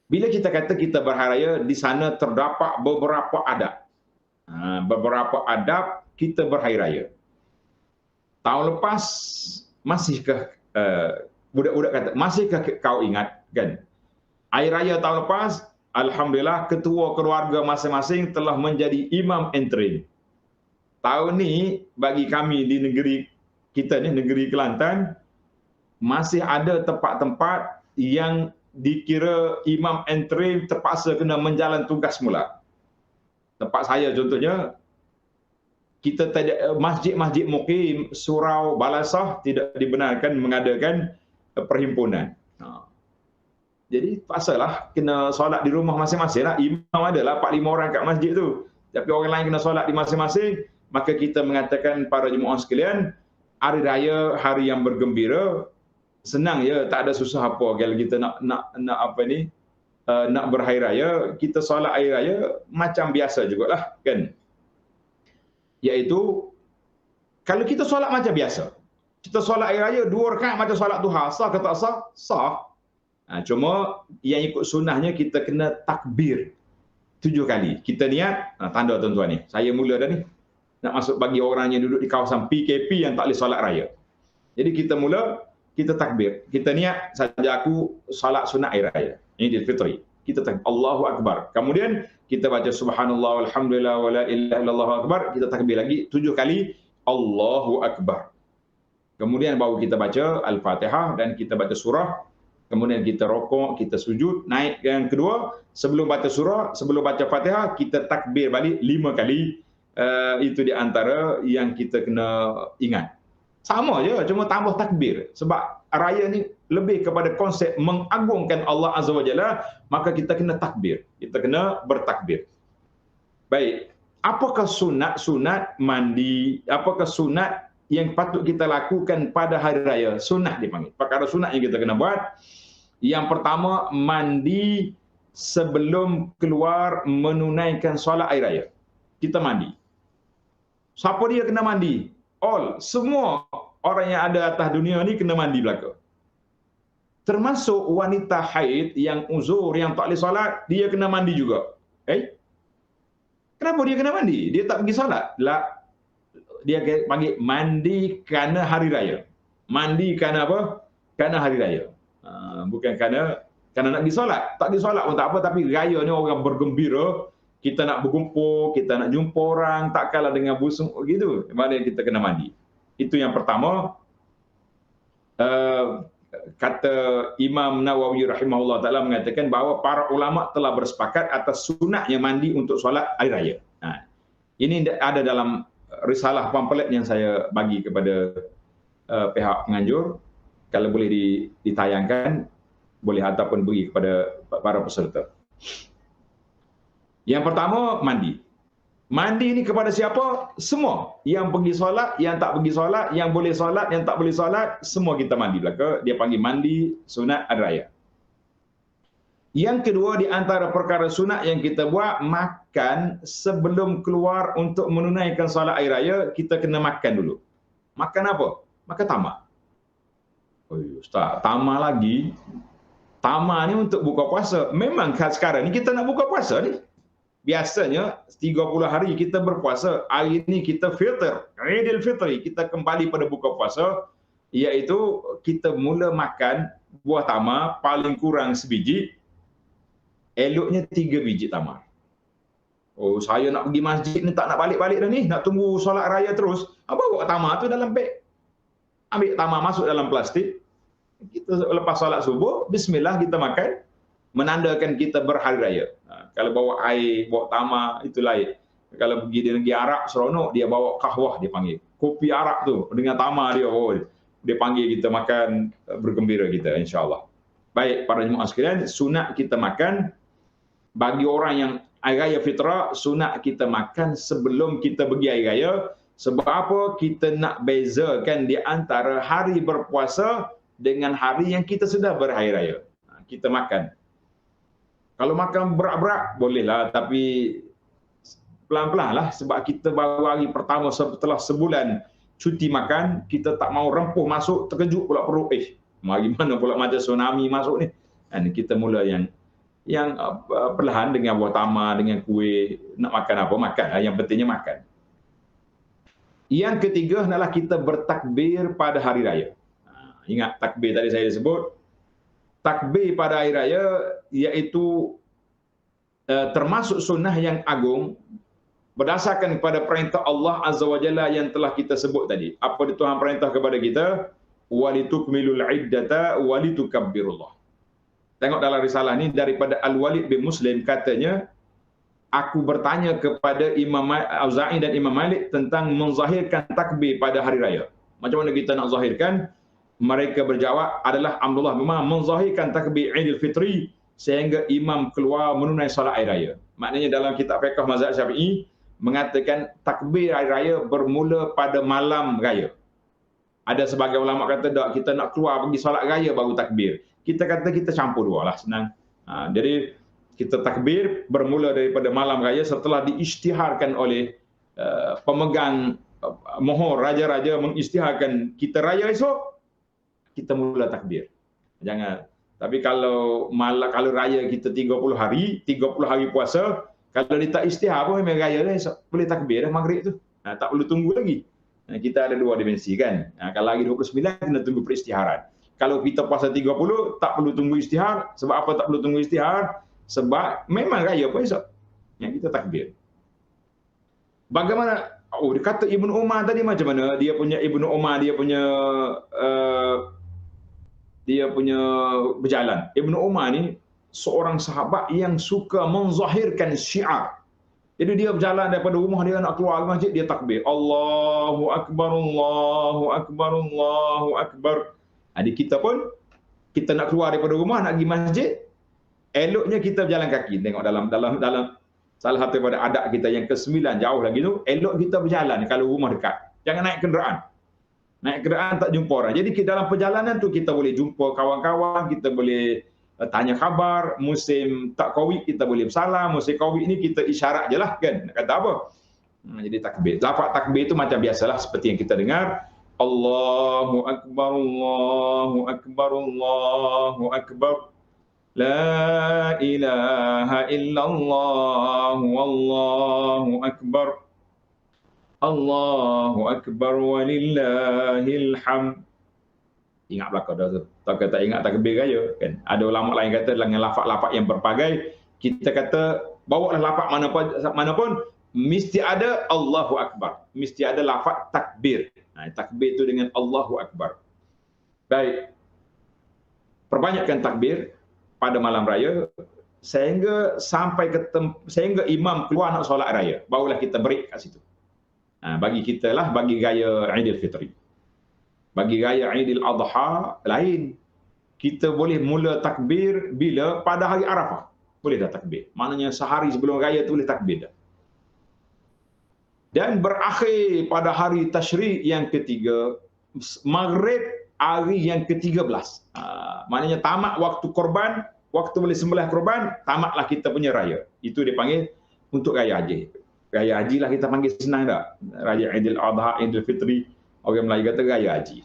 Bila kita kata kita berharaya, di sana terdapat beberapa adab. Beberapa adab kita berhari raya. Tahun lepas, masihkah budak-budak kata, masihkah kau ingat kan? Hari raya tahun lepas, alhamdulillah ketua keluarga masing-masing telah menjadi imam entry. Tahun ni bagi kami di negeri kita ni, negeri Kelantan, masih ada tempat-tempat yang dikira imam entry terpaksa kena menjalan tugas mula. Tempat saya contohnya, kita masjid-masjid mukim, surau, balasah tidak dibenarkan mengadakan perhimpunan. Jadi paksalah kena solat di rumah masing-masing lah. Imam adalah 4-5 orang kat masjid tu. Tapi orang lain kena solat di masing-masing. Maka kita mengatakan para jemaah sekalian, hari raya, hari yang bergembira, senang ya, tak ada susah apa. Kalau kita nak apa ni, nak berhari raya, kita solat hari raya macam biasa jugalah, kan? Iaitu, kalau kita solat macam biasa, kita solat hari raya 2 rakaat macam solat duha, sah ke tak sah? Sah. Cuma yang ikut sunnahnya kita kena takbir 7 kali. Kita niat, tanda tuan-tuan ni. Saya mula dah ni. Nak masuk bagi orang yang duduk di kawasan PKP yang tak boleh solat raya. Jadi kita mula, kita takbir. Kita niat, saja aku solat sunat hari raya. Ini Idul Fitri. Kita takbir, Allahu Akbar. Kemudian kita baca subhanallah, walhamdulillah, wa la ilaha illallah akbar. Kita takbir lagi 7 kali, Allahu Akbar. Kemudian baru kita baca Al-Fatihah dan kita baca surah. Kemudian kita rokok, kita sujud, naik yang kedua, sebelum baca surah, sebelum baca Fatihah, kita takbir balik 5 kali. Itu di antara yang kita kena ingat. Sama je, cuma tambah takbir. Sebab raya ni lebih kepada konsep mengagungkan Allah Azza wa Jalla, maka kita kena takbir. Kita kena bertakbir. Baik, apakah sunat mandi? Apakah sunat yang patut kita lakukan pada hari raya? Sunat dipanggil. Perkara sunat yang kita kena buat. Yang pertama, mandi sebelum keluar menunaikan solat hari raya. Kita mandi. Siapa dia kena mandi? All, semua orang yang ada atas dunia ni kena mandi belaka. Termasuk wanita haid yang uzur, yang tak boleh solat, dia kena mandi juga. Kenapa dia kena mandi? Dia tak pergi solat? Lah, dia panggil mandi kerana hari raya. Mandi kerana apa? Kerana hari raya. Bukan kerana nak pergi solat. Tak pergi solat pun tak apa, tapi raya ni orang bergembira. Kita nak berkumpul, kita nak jumpa orang, tak kalah dengan busung gitu. Mana kita kena mandi. Itu yang pertama. Kata Imam Nawawi rahimahullah ta'ala mengatakan bahawa para ulama telah bersepakat atas sunatnya mandi untuk solat hari raya. Ini ada dalam risalah pamphlet yang saya bagi kepada pihak penganjur. Kalau boleh ditayangkan, boleh ataupun beri kepada para peserta. Yang pertama, mandi. Mandi ini kepada siapa? Semua. Yang pergi solat, yang tak pergi solat, yang boleh solat, yang tak boleh solat, semua kita mandi belaka. Dia panggil mandi sunat hari raya. Yang kedua, di antara perkara sunat yang kita buat, makan sebelum keluar untuk menunaikan solat hari raya, kita kena makan dulu. Makan apa? Makan tamar. Oh, Ustaz, tamar lagi? Tamar ni untuk buka puasa. Memang sekarang ni kita nak buka puasa ni. Biasanya 30 hari kita berpuasa. Hari ini kita fitr. Idul Fitri. Kita kembali pada buka puasa. Iaitu kita mula makan buah tamar paling kurang sebiji. Eloknya 3 biji tamar. Oh, saya nak pergi masjid ni tak nak balik-balik dah ni. Nak tunggu solat raya terus. Bawa tamar tu dalam beg. Ambil tamar masuk dalam plastik. Kita lepas solat subuh, bismillah kita makan. Menandakan kita berhari raya. Kalau bawa air, bawa tamar, itu lain. Kalau pergi di negeri Arab, seronok, dia bawa kahwah, dia panggil. Kopi Arab tu, dengan tamar dia, dia panggil kita makan, bergembira kita, insyaAllah. Baik, para jemaah sekalian, sunat kita makan. Bagi orang yang hari raya fitrah, sunat kita makan sebelum kita pergi hari raya. Sebab apa? Kita nak bezakan di antara hari berpuasa dengan hari yang kita sudah berhari raya. Kita makan. Kalau makan berat-berat, bolehlah. Tapi pelan-pelan lah. Sebab kita baru hari pertama setelah sebulan cuti makan, kita tak mau rempuh masuk, terkejut pula perut. Mari mana pula macam tsunami masuk ni. Dan kita mula yang perlahan dengan buah tamar, dengan kuih. Nak makan apa, makan. Yang pentingnya makan. Yang ketiga adalah kita bertakbir pada hari raya. Ingat takbir tadi saya sebut. Takbir pada hari raya iaitu termasuk sunnah yang agung berdasarkan kepada perintah Allah Azza wa Jalla yang telah kita sebut tadi. Apa Tuhan perintah kepada kita? Walitukmilul iddata walitukabbirullah. Tengok dalam risalah ni daripada Al-Walid bin Muslim katanya, aku bertanya kepada Imam Auza'i dan Imam Malik tentang menzahirkan takbir pada hari raya. Macam mana kita nak zahirkan? Mereka berjawab adalah Abdullah bin Umar menzahirkan takbir Aidil Fitri sehingga imam keluar menunaikan solat hari raya. Maknanya dalam kitab fiqh mazhab Syafi'i mengatakan takbir hari raya bermula pada malam raya. Ada sebagai ulama kata tak, kita nak keluar pergi solat raya baru takbir. Kita kata kita campur dua lah, senang. Jadi kita takbir bermula daripada malam raya setelah diisytiharkan oleh pemegang mohon raja-raja mengisytiharkan kita raya esok, kita mula takbir. Jangan. Tapi kalau raya kita 30 hari puasa, kalau dia tak isytihar pun memang raya dah esok boleh takbir dah maghrib tu. Tak perlu tunggu lagi. Kita ada dua dimensi kan. Kalau hari 29 kena tunggu perisytiharan. Kalau kita puasa 30 tak perlu tunggu isytihar. Sebab apa tak perlu tunggu isytihar? Sebab memang raya pun esok. Kita takbir. Bagaimana? Dia kata Ibnu Umar tadi macam mana? Dia punya Ibnu Umar, dia punya berjalan. Ibnu Umar ni seorang sahabat yang suka menzahirkan syiar. Jadi dia berjalan daripada rumah dia nak keluar ke masjid, dia takbir. Allahu Akbar, Allahu Akbar, Allahu Akbar. Adik kita pun, kita nak keluar daripada rumah, nak pergi masjid, eloknya kita berjalan kaki. Tengok dalam salah satu daripada adab kita yang ke-9 jauh lagi tu, elok kita berjalan kalau rumah dekat. Jangan naik kenderaan. Naik kenderaan tak jumpa orang. Jadi dalam perjalanan tu kita boleh jumpa kawan-kawan, kita boleh tanya khabar. Musim tak Covid kita boleh bersalam. Musim Covid ni kita isyarat je lah kan. Nak kata apa? Jadi takbir. Lafaz takbir tu macam biasalah seperti yang kita dengar. Allahu Akbar, Allahu Akbar, Allahu Akbar. La ilaha illallah, wallahu akbar. Allahu Akbar walillahil hamd. Ingat belakang dah tu. Tak ingat takbir raya kan. Ada ulama lain kata dengan lafaz-lafaz yang berbagai, kita kata bawalah lafaz mana pun mesti ada Allahu Akbar. Mesti ada lafaz takbir. Takbir tu dengan Allahu Akbar. Baik. Perbanyakkan takbir pada malam raya sehingga sehingga imam keluar nak solat raya. Barulah kita break kat situ. Bagi kita lah, bagi raya Aidil Fitri. Bagi raya Aidil Adha lain. Kita boleh mula takbir bila pada hari Arafah. Boleh dah takbir. Maknanya sehari sebelum raya tu boleh takbir dah. Dan berakhir pada hari Tashrik yang ketiga, Maghrib hari yang ke-13. Maknanya tamat waktu korban, waktu boleh sembelih korban, tamatlah kita punya raya. Itu dipanggil untuk raya haji. Raya haji lah kita panggil, senang tak? Raya Aidil Adha, Aidil Fitri, orang Melayu kata raya haji.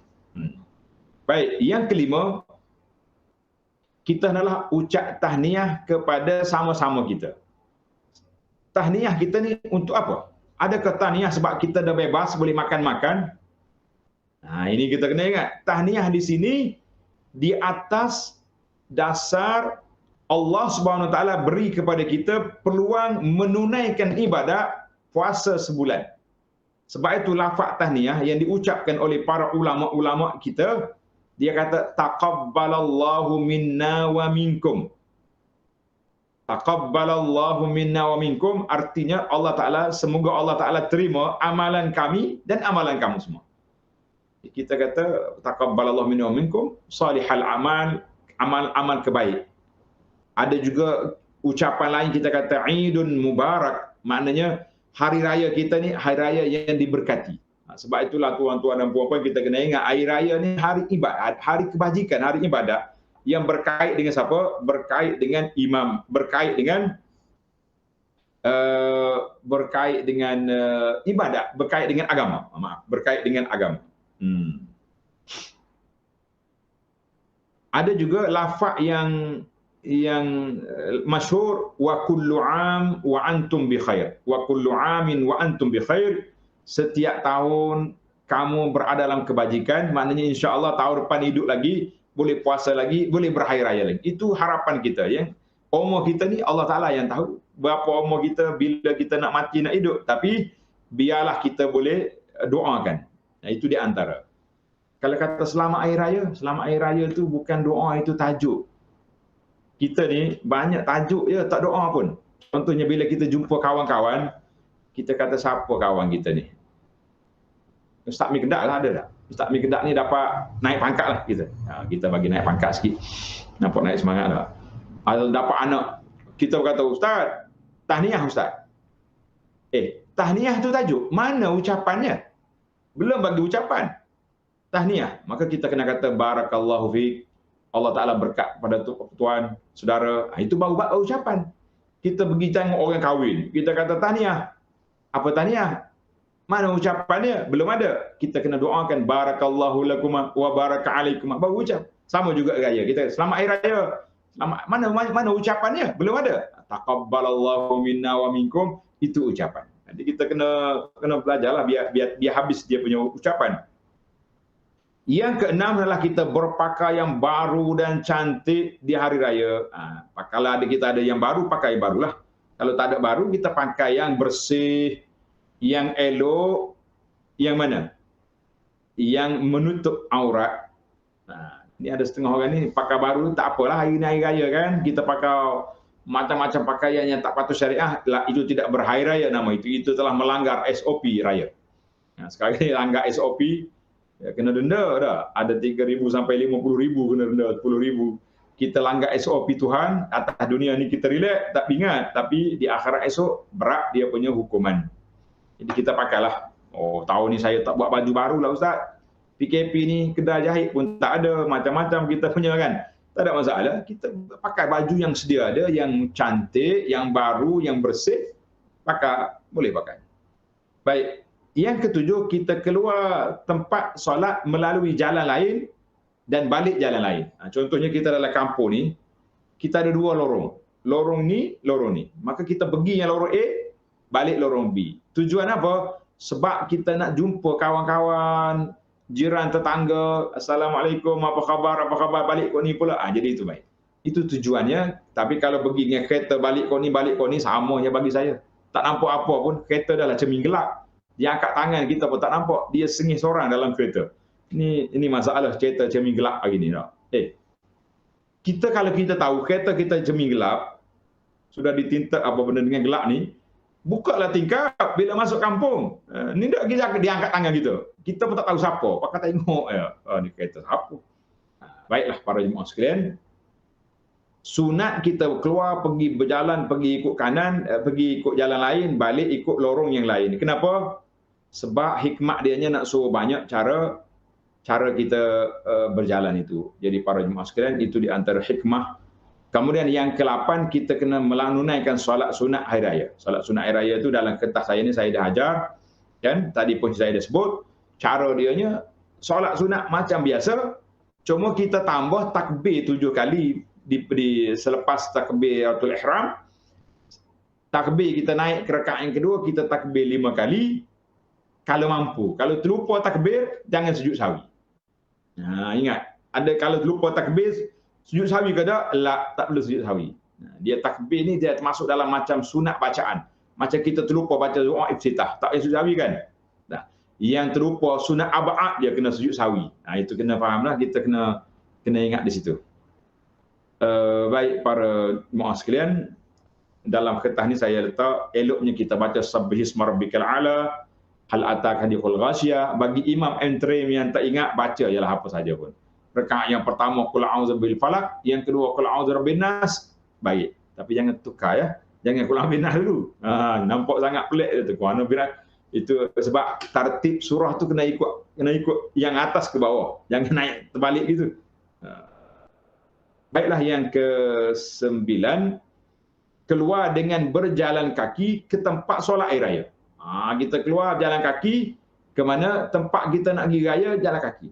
Baik, yang kelima, kita hendaklah ucap tahniah kepada sama-sama kita. Tahniah kita ni untuk apa? Adakah tahniah sebab kita dah bebas boleh makan-makan? Ini kita kena ingat. Tahniah di sini di atas dasar Allah Subhanahu Wa Taala beri kepada kita peluang menunaikan ibadat puasa sebulan. Sebab itu lafaz tahniah yang diucapkan oleh para ulama-ulama kita, dia kata taqabbalallahu minna wa minkum. Taqabbalallahu minna wa minkum artinya Allah Taala, semoga Allah Taala terima amalan kami dan amalan kamu semua. Kita kata taqabbalallahu minna wa minkum salihal amal, amal kebaik. Ada juga ucapan lain kita kata Idun Mubarak, maknanya hari raya kita ni hari raya yang diberkati. Sebab itulah tuan-tuan dan puan-puan kita kena ingat hari raya ni hari ibadat, hari kebajikan, hari ibadat yang berkait dengan siapa? Berkait dengan imam, berkait dengan ibadat, berkait dengan agama. Berkait dengan agama. Ada juga lafaz yang masyhur, wa kullu am wa antum bi khair, wa kullu amin wa antum bi khair. Setiap tahun kamu berada dalam kebajikan, maknanya insya-Allah tahun depan hidup lagi, boleh puasa lagi, boleh berhari raya lagi. Itu harapan kita. Yang umur kita ni Allah Taala yang tahu berapa umur kita, bila kita nak mati nak hidup, tapi biarlah kita boleh doakan. Itu di antara. Kalau kata selamat hari raya tu bukan doa, itu tajuk. Kita ni banyak tajuk je, tak doa pun. Contohnya bila kita jumpa kawan-kawan, kita kata siapa kawan kita ni? Ustaz Mi Kedah lah, ada tak? Ustaz Mikedak ni dapat naik pangkat lah kita. Kita bagi naik pangkat sikit. Nampak naik semangat lah. Dapat anak. Kita berkata, Ustaz, tahniah Ustaz. Tahniah tu tajuk. Mana ucapannya? Belum bagi ucapan. Tahniah. Maka kita kena kata, Barakallahu fiik. Allah Ta'ala berkat pada tuan, saudara. Itu baru ucapan. Kita pergi tengok orang kahwin. Kita kata tahniah. Apa tahniah? Mana ucapannya? Belum ada. Kita kena doakan barakallahu lakum wa baraka alaikum. Baru ucap. Sama juga raya. Kita selamat hari raya. Selamat. Mana ucapannya? Belum ada. Taqabbalallahu minna wa minkum. Itu ucapan. Jadi kita kena belajarlah biar habis dia punya ucapan. Yang keenam adalah kita berpakaian baru dan cantik di hari raya. Kalau kita ada yang baru, pakai barulah. Kalau tak ada baru, kita pakai yang bersih, yang elok, yang mana? Yang menutup aurat. Ini ada setengah orang ni pakai baru, tak apalah hari ni hari raya kan. Kita pakai macam-macam pakaian yang tak patut syariah, itu tidak berhari raya nama itu. Itu telah melanggar SOP raya. Sekarang ni langgar SOP, ya, kena denda dah. Ada 3,000 sampai 50,000 kena denda, 10,000. Kita langgar SOP Tuhan, atas dunia ni kita relax, tak ingat. Tapi di akhirat esok, berat dia punya hukuman. Jadi kita pakailah. Tahun ni saya tak buat baju baru lah Ustaz. PKP ni kedai jahit pun tak ada. Macam-macam kita punya kan. Tak ada masalah. Kita pakai baju yang sedia ada. Yang cantik, yang baru, yang bersih. Boleh pakai. Baik. Yang ketujuh, kita keluar tempat solat melalui jalan lain dan balik jalan lain. Contohnya kita dalam kampung ni, kita ada 2 lorong. Lorong ni, lorong ni. Maka kita pergi yang lorong A, balik lorong B. Tujuan apa? Sebab kita nak jumpa kawan-kawan, jiran tetangga, Assalamualaikum, apa khabar, balik kau ni pula. Jadi itu baik. Itu tujuannya. Tapi kalau pergi dengan kereta balik kau ni, samanya bagi saya. Tak nampak apa pun, kereta dah lah cermin gelap. Dia angkat tangan, kita pun tak nampak. Dia sengih seorang dalam kereta. Ini masalah kereta cermin gelap hari ni. Kita kalau kita tahu kereta kita cermin gelap, sudah ditinta apa benda dengan gelap ni, bukalah tingkap bila masuk kampung. Ni tak dia angkat tangan kita. Kita pun tak tahu siapa. Pakai tengok ni kereta siapa. Baiklah para jemaah sekalian. Sunat kita keluar pergi berjalan, pergi ikut kanan, pergi ikut jalan lain, balik ikut lorong yang lain. Kenapa? Sebab hikmat dia nak suruh banyak cara kita berjalan itu. Jadi para jemaah sekalian, itu di antara hikmah. Kemudian yang ke-8, kita kena menunaikan solat sunat hari raya. Solat sunat hari raya itu dalam kertas saya ni saya dah ajar. Kan? Tadi pun saya dah sebut. Cara dianya, solat sunat macam biasa. Cuma kita tambah takbir 7 kali selepas takbiratul ihram. Takbir kita naik ke rakaat yang kedua, kita takbir 5 kali. Kalau mampu. Kalau terlupa takbir, jangan sujud sahwi. Ingat. Kalau terlupa takbir, sujud sahwi ke tak? Tak perlu sujud sahwi. Dia takbir ni dia termasuk dalam macam sunat bacaan. Macam kita terlupa baca doa iftitah. Tak payah sujud sahwi kan? Yang terlupa sunat ab'ad, dia kena sujud sahwi. Itu kena fahamlah. Kita kena ingat di situ. Baik para jemaah sekalian, dalam kertas ni saya letak eloknya kita baca Sabbihisma rabbikal a'la, hal ataka hadithul ghasyiyah. Bagi imam entry yang tak ingat, baca ialah apa saja pun. Rakaat yang pertama qul a'udzu bil falaq, yang kedua qul a'udzu birabbin nas. Baik, tapi jangan tukar ya. Jangan qul a'udzu bin nas dulu. Nampak sangat pelik dia tu. Kerana itu sebab tartib surah tu kena ikut yang atas ke bawah. Jangan naik terbalik gitu. Baiklah, yang ke-9, keluar dengan berjalan kaki ke tempat solat air raya. Kita keluar jalan kaki ke mana tempat kita nak pergi raya, jalan kaki.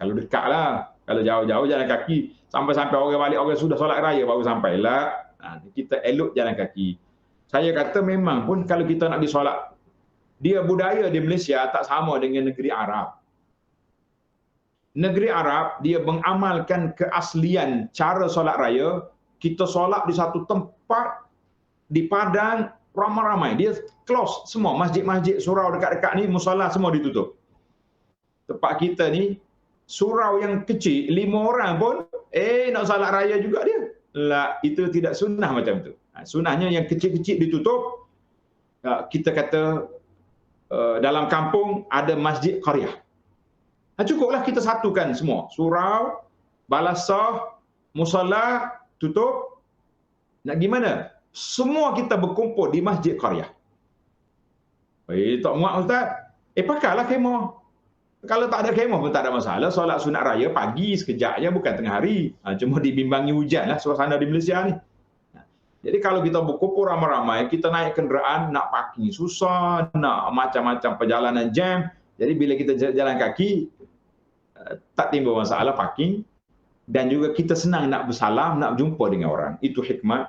Kalau dekat lah, kalau jauh-jauh jalan kaki. Sampai-sampai orang balik, orang sudah solat raya baru sampai lah. Kita elok jalan kaki. Saya kata memang pun kalau kita nak pergi solat, dia budaya di Malaysia tak sama dengan negeri Arab. Negeri Arab, dia mengamalkan keaslian cara solat raya. Kita solat di satu tempat, di padang, ramai-ramai. Dia close semua. Masjid-masjid, surau dekat-dekat ni, musola semua ditutup. Tempat kita ni, surau yang kecil, 5 orang pun, nak solat raya juga dia. Itu tidak sunnah macam tu. Sunnahnya yang kecil-kecil ditutup. Kita kata, dalam kampung ada masjid qaryah. Cukuplah kita satukan semua. Surau, balasah, musalla, tutup. Nak gimana? Semua kita berkumpul di masjid qaryah. Tak muat Ustaz. Pakailah khemah. Kalau tak ada khemah pun tak ada masalah. Solat sunat raya pagi sekejap je, bukan tengah hari. Cuma dibimbangi hujan lah suasana di Malaysia ni. Jadi kalau kita berkumpul ramai-ramai, kita naik kenderaan, nak parking susah, nak macam-macam perjalanan jam. Jadi bila kita jalan kaki, tak timbul masalah parking. Dan juga kita senang nak bersalam, nak berjumpa dengan orang. Itu hikmah.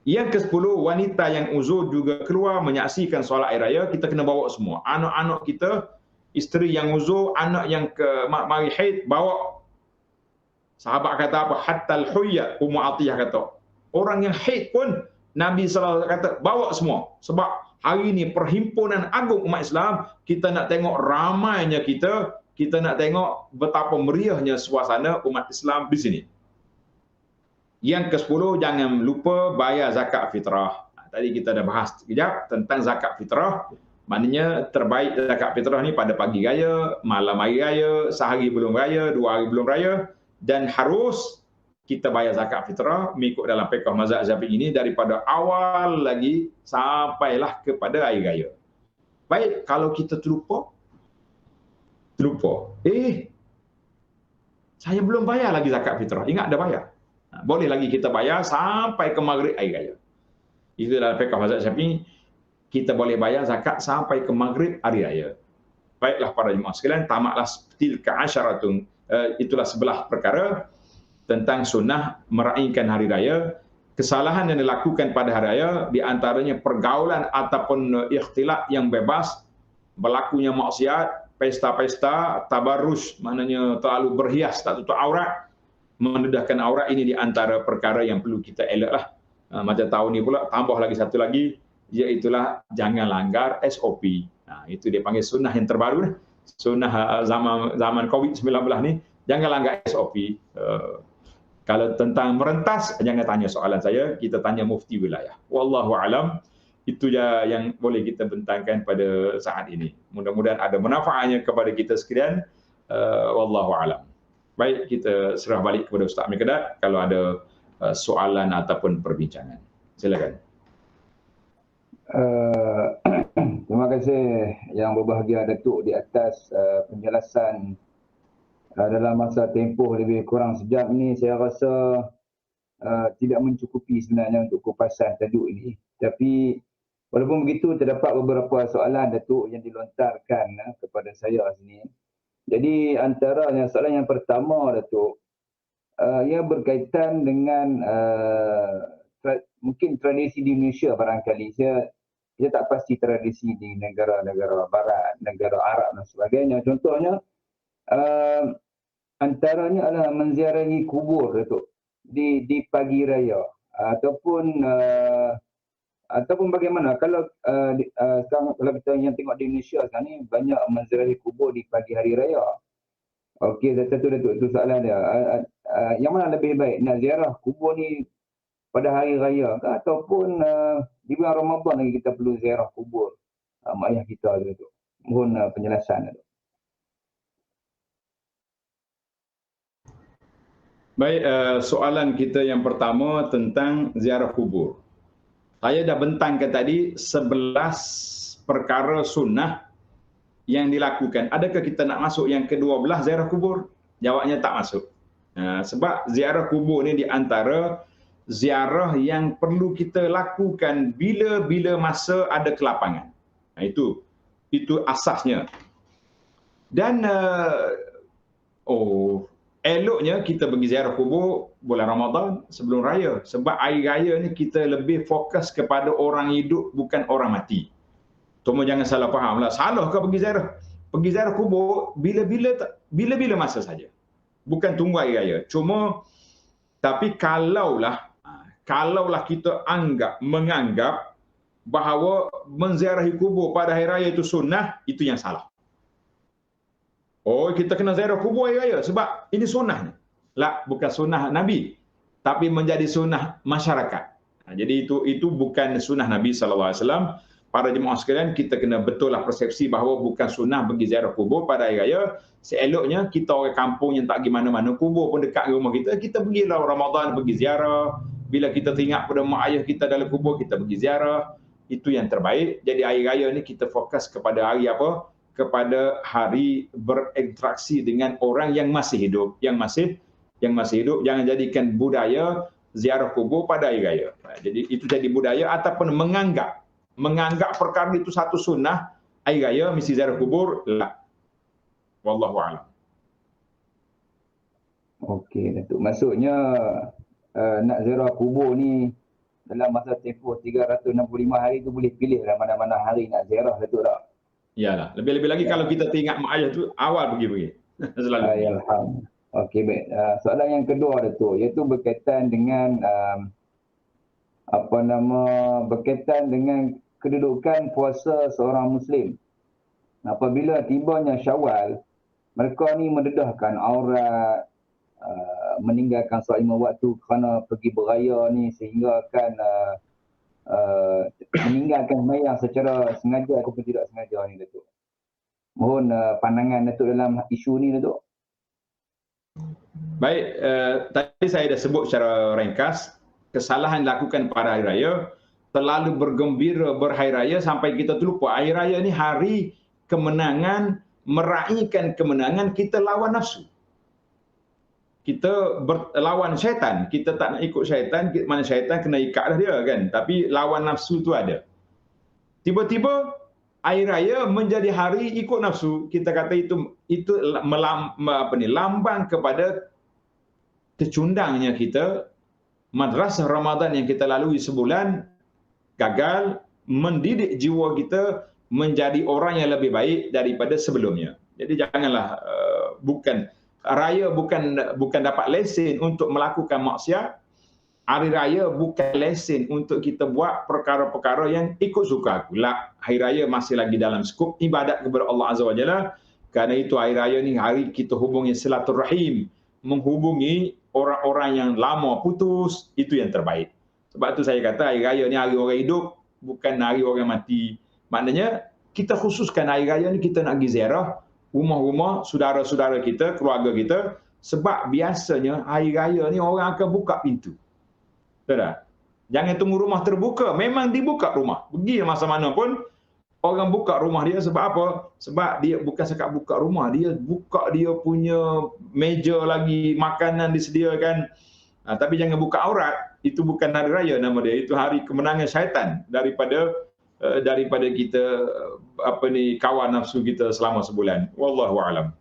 Yang ke-10, wanita yang uzur juga keluar menyaksikan solat air raya, kita kena bawa semua. Anak-anak kita, isteri yang uzur, anak yang mari haid, bawa. Sahabat kata apa? Hatta al-huyya, Ummu Atiyah kata. Orang yang haid pun, Nabi SAW kata, bawa semua. Sebab hari ini perhimpunan agung umat Islam, kita nak tengok ramainya kita nak tengok betapa meriahnya suasana umat Islam di sini. Yang ke-10, jangan lupa bayar zakat fitrah. Tadi kita dah bahas sekejap tentang zakat fitrah. Maknanya terbaik zakat fitrah ni pada pagi raya, malam hari raya, sehari belum raya, 2 hari belum raya. Dan harus kita bayar zakat fitrah mengikut dalam fiqh mazhab Syafi'i ini daripada awal lagi sampailah kepada hari raya. Baik, kalau kita terlupa, saya belum bayar lagi zakat fitrah. Ingat dah bayar. Boleh lagi kita bayar sampai ke maghrib hari raya. Itu dalam fiqh mazhab Syafi'i, kita boleh bayar zakat sampai ke maghrib hari raya. Baiklah para jemaah sekalian, tamatlah tilka asyaratun. Itulah sebelah perkara tentang sunnah meraihkan hari raya. Kesalahan yang dilakukan pada hari raya di antaranya pergaulan ataupun ikhtilat yang bebas, berlakunya maksiat, pesta-pesta, tabarruj, maknanya terlalu berhias, tak tutup aurat, mendedahkan aurat. Ini di antara perkara yang perlu kita elaklah. Macam tahun ni pula tambah lagi satu lagi, iaitulah jangan langgar SOP. Itu dia panggil sunnah yang terbaru, sunnah zaman COVID-19 ni, jangan langgar SOP. Kalau tentang merentas, jangan tanya soalan saya, kita tanya mufti wilayah. Wallahu alam. Itu je yang boleh kita bentangkan pada saat ini. Mudah-mudahan ada manfaatnya kepada kita sekalian. Wallahu alam. Baik, kita serah balik kepada Ustaz Miqdad kalau ada soalan ataupun perbincangan. Silakan. Terima kasih yang berbahagia Datuk di atas penjelasan dalam masa tempoh lebih kurang sejam ini. Saya rasa tidak mencukupi sebenarnya untuk kupasan tajuk ini. Tapi walaupun begitu, terdapat beberapa soalan Datuk yang dilontarkan kepada saya sini. Jadi antaranya soalan yang pertama Datuk, ia berkaitan dengan mungkin tradisi di Malaysia barangkali. Saya tak pasti tradisi di negara-negara barat, negara Arab dan sebagainya. Contohnya antaranya adalah menziarahi kubur Datuk di pagi raya, ataupun bagaimana kalau sekarang kalau kita yang tengok di Indonesia sekarang ni banyak menziarahi kubur di pagi hari raya. Okey, satu Datuk, itu soalan dia. Yang mana lebih baik, nak ziarah kubur ni pada hari raya ke, ataupun di bulan Ramadan lagi kita perlu ziarah kubur mak ayah kita Datuk? Mohon penjelasan Datuk. Baik, soalan kita yang pertama tentang ziarah kubur. Saya dah bentangkan tadi 11 perkara sunnah yang dilakukan. Adakah kita nak masuk yang ke-12 ziarah kubur? Jawabnya tak masuk. Sebab ziarah kubur ni di antara ziarah yang perlu kita lakukan bila masa ada kelapangan. Itu asasnya. Dan eloknya kita pergi ziarah kubur bulan Ramadan sebelum raya. Sebab hari raya ni kita lebih fokus kepada orang hidup, bukan orang mati. Cuma jangan salah faham lah. Salah ke pergi ziarah? Pergi ziarah kubur bila-bila masa saja. Bukan tunggu hari raya. Tapi kalaulah kita menganggap bahawa menziarahi kubur pada hari raya itu sunnah, itu yang salah. Kita kena ziarah kubur hari raya sebab ini sunnahnya. Bukan sunnah Nabi, tapi menjadi sunnah masyarakat. Jadi itu bukan sunnah Nabi SAW. para jemaah sekalian, kita kena betul lah persepsi bahawa bukan sunnah pergi ziarah kubur pada hari raya. Seeloknya kita orang kampung yang tak pergi mana-mana, kubur pun dekat rumah kita, kita pergilah Ramadan pergi ziarah. Bila kita teringat pada mak ayah kita dalam kubur, kita pergi ziarah. Itu yang terbaik. Jadi hari raya ni kita fokus kepada hari apa? Kepada hari berinteraksi dengan orang yang masih hidup, yang masih hidup. Jangan jadikan budaya ziarah kubur pada hari raya. Jadi itu jadi budaya ataupun menganggap perkara itu satu sunnah, hari raya mesti ziarah kubur, la. Wallahu a'lam. Okey, Datuk. Maksudnya nak ziarah kubur ni dalam masa tempoh 365 hari tu boleh pilih lah mana-mana hari nak ziarah, Datuk tak? Iyalah. Lebih-lebih lagi kalau kita teringat mak ayah tu awal pergi. Selalu. Alhamdulillah. Okey, baik. Soalan yang kedua, Datuk, iaitu berkaitan dengan berkaitan dengan kedudukan puasa seorang Muslim. Apabila tibanya Syawal, mereka ni mendedahkan aurat, meninggalkan solat 5 waktu kerana pergi beraya ni, sehingga akan meninggalkan sembahyang secara sengaja ataupun tidak sengaja ni, Datuk. Mohon pandangan Datuk dalam isu ni, Datuk. Baik, tadi saya dah sebut secara ringkas, kesalahan dilakukan pada hari raya, terlalu bergembira berhari raya sampai kita terlupa hari raya ni hari kemenangan, meraihkan kemenangan kita lawan nafsu. Kita lawan syaitan, kita tak nak ikut syaitan, mana syaitan kena ikatlah dia kan, tapi lawan nafsu tu ada. Tiba-tiba hari raya menjadi hari ikut nafsu, kita kata itu lambang kepada kecundangnya kita. Madrasah Ramadan yang kita lalui sebulan gagal mendidik jiwa kita menjadi orang yang lebih baik daripada sebelumnya. Jadi janganlah raya bukan dapat lesen untuk melakukan maksiat. Hari raya bukan lesen untuk kita buat perkara-perkara yang ikut suka aku. Hari raya masih lagi dalam skop ibadat kepada Allah Azza wa Jalla. Kerana itu hari raya ni hari kita hubungi silaturahim, menghubungi orang-orang yang lama putus, itu yang terbaik. Sebab tu saya kata hari raya ni hari orang hidup, bukan hari orang mati. Maknanya kita khususkan hari raya ni kita nak pergi ziarah rumah-rumah saudara-saudara kita, keluarga kita, sebab biasanya hari raya ni orang akan buka pintu. Betul tak? Jangan tunggu rumah terbuka, memang dibuka rumah. Pergi masa mana pun orang buka rumah dia, sebab apa? Sebab dia bukan sekat buka rumah, dia buka dia punya meja lagi, makanan disediakan. Tapi jangan buka aurat. Itu bukan hari raya nama dia, itu hari kemenangan syaitan daripada kita kawan nafsu kita selama sebulan. Wallahu a'lam.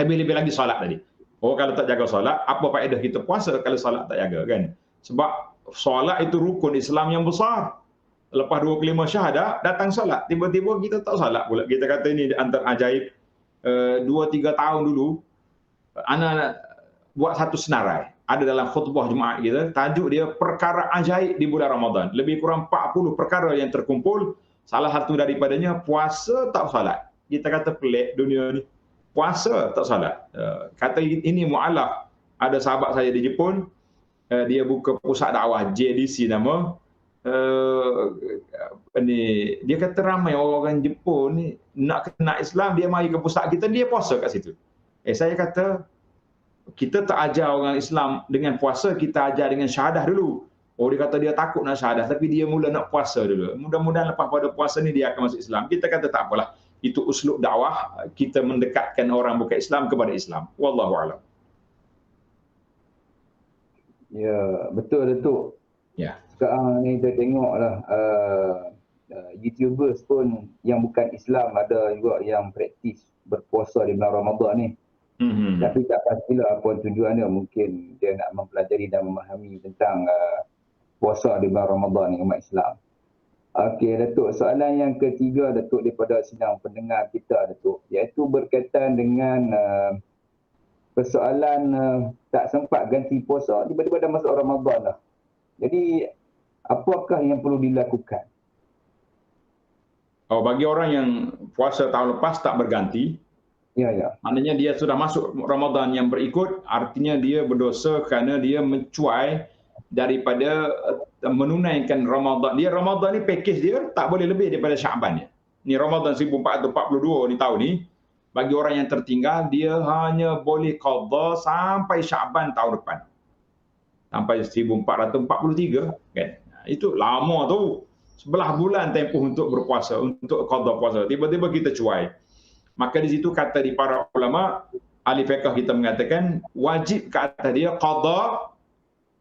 Lebih-lebih lagi solat tadi. Kalau tak jaga solat, apa faedah kita puasa kalau solat tak jaga kan? Sebab solat itu rukun Islam yang besar. Lepas 25 syahadah datang solat, tiba-tiba kita tak solat pula. Kita kata ini antara ajaib. 2-3 tahun dulu ana buat satu senarai. Ada dalam khutbah Jumaat kita, tajuk dia perkara ajaib di bulan Ramadan. Lebih kurang 40 perkara yang terkumpul. Salah satu daripadanya puasa tak salat. Kita kata pelik dunia ni. Puasa tak salat. Kata ini mu'alaf. Ada sahabat saya di Jepun, dia buka pusat dakwah JDC nama. Dia kata ramai orang Jepun ni nak kena Islam, dia mari ke pusat kita, dia puasa kat situ. Saya kata kita tak ajar orang Islam dengan puasa, kita ajar dengan syahadah dulu. Dia kata dia takut nak syahadah, tapi dia mula nak puasa dulu. Mudah-mudahan lepas pada puasa ni dia akan masuk Islam. Kita kata tak apalah. Itu uslub dakwah, kita mendekatkan orang bukan Islam kepada Islam. Wallahu a'lam. Ya, betul Datuk. Ya. Sekarang ni kita tengoklah YouTubers pun yang bukan Islam ada juga yang praktis berpuasa di bulan Ramadan ni. Tapi tak pastilah apa tujuannya. Mungkin dia nak mempelajari dan memahami tentang puasa di bulan Ramadan ni umat Islam. Okey Datuk, soalan yang ketiga Datuk daripada sidang pendengar kita Datuk, iaitu berkaitan dengan persoalan tak sempat ganti puasa tiba-tiba dah masuk Ramadan dah. Jadi apakah yang perlu dilakukan? Bagi orang yang puasa tahun lepas tak berganti, ya. Maknanya dia sudah masuk Ramadan yang berikut, artinya dia berdosa kerana dia mencuai daripada menunaikan Ramadan. Ramadan ni package dia tak boleh lebih daripada Syaban ni. Ni Ramadan 1442 ni tahun ni, bagi orang yang tertinggal dia hanya boleh qada sampai Syaban tahun depan. Sampai 1443 kan. Itu lama tu. 11 bulan tempoh untuk berpuasa, untuk qada puasa. Tiba-tiba kita cuai. Maka di situ kata di para ulama, ahli fiqh kita mengatakan wajib ke atas dia qada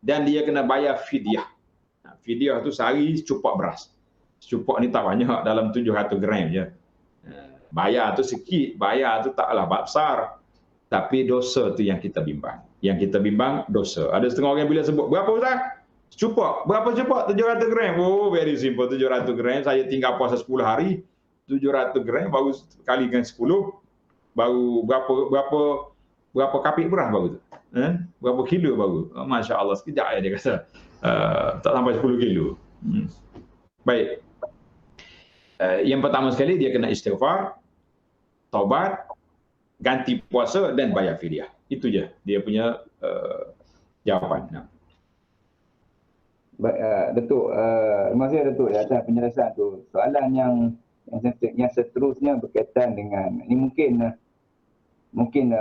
dan dia kena bayar fidyah. Fidyah tu sehari secupak beras. Secupak ni tak banyak, dalam 700 gram je. Bayar tu sikit, bayar tu taklah besar. Tapi dosa tu yang kita bimbang. Yang kita bimbang dosa. Ada setengah orang bila sebut, berapa Ustaz? Secupak. Berapa secupak? 700 gram. Oh, very simple. 700 gram. Saya tinggal puasa 10 hari. 700 gram baru kalikan 10. Baru berapa kapik beras baru tu? Berapa kilo baru? Masya Allah, sekejap ya dia kata. Tak sampai 10 kilo. Baik. Yang pertama sekali dia kena istighfar, taubat, ganti puasa dan bayar fidyah. Itu je dia punya jawapan. Baik, Datuk, terima kasih Datuk atas penjelasan tu. Soalan yang seterusnya berkaitan dengan ini mungkin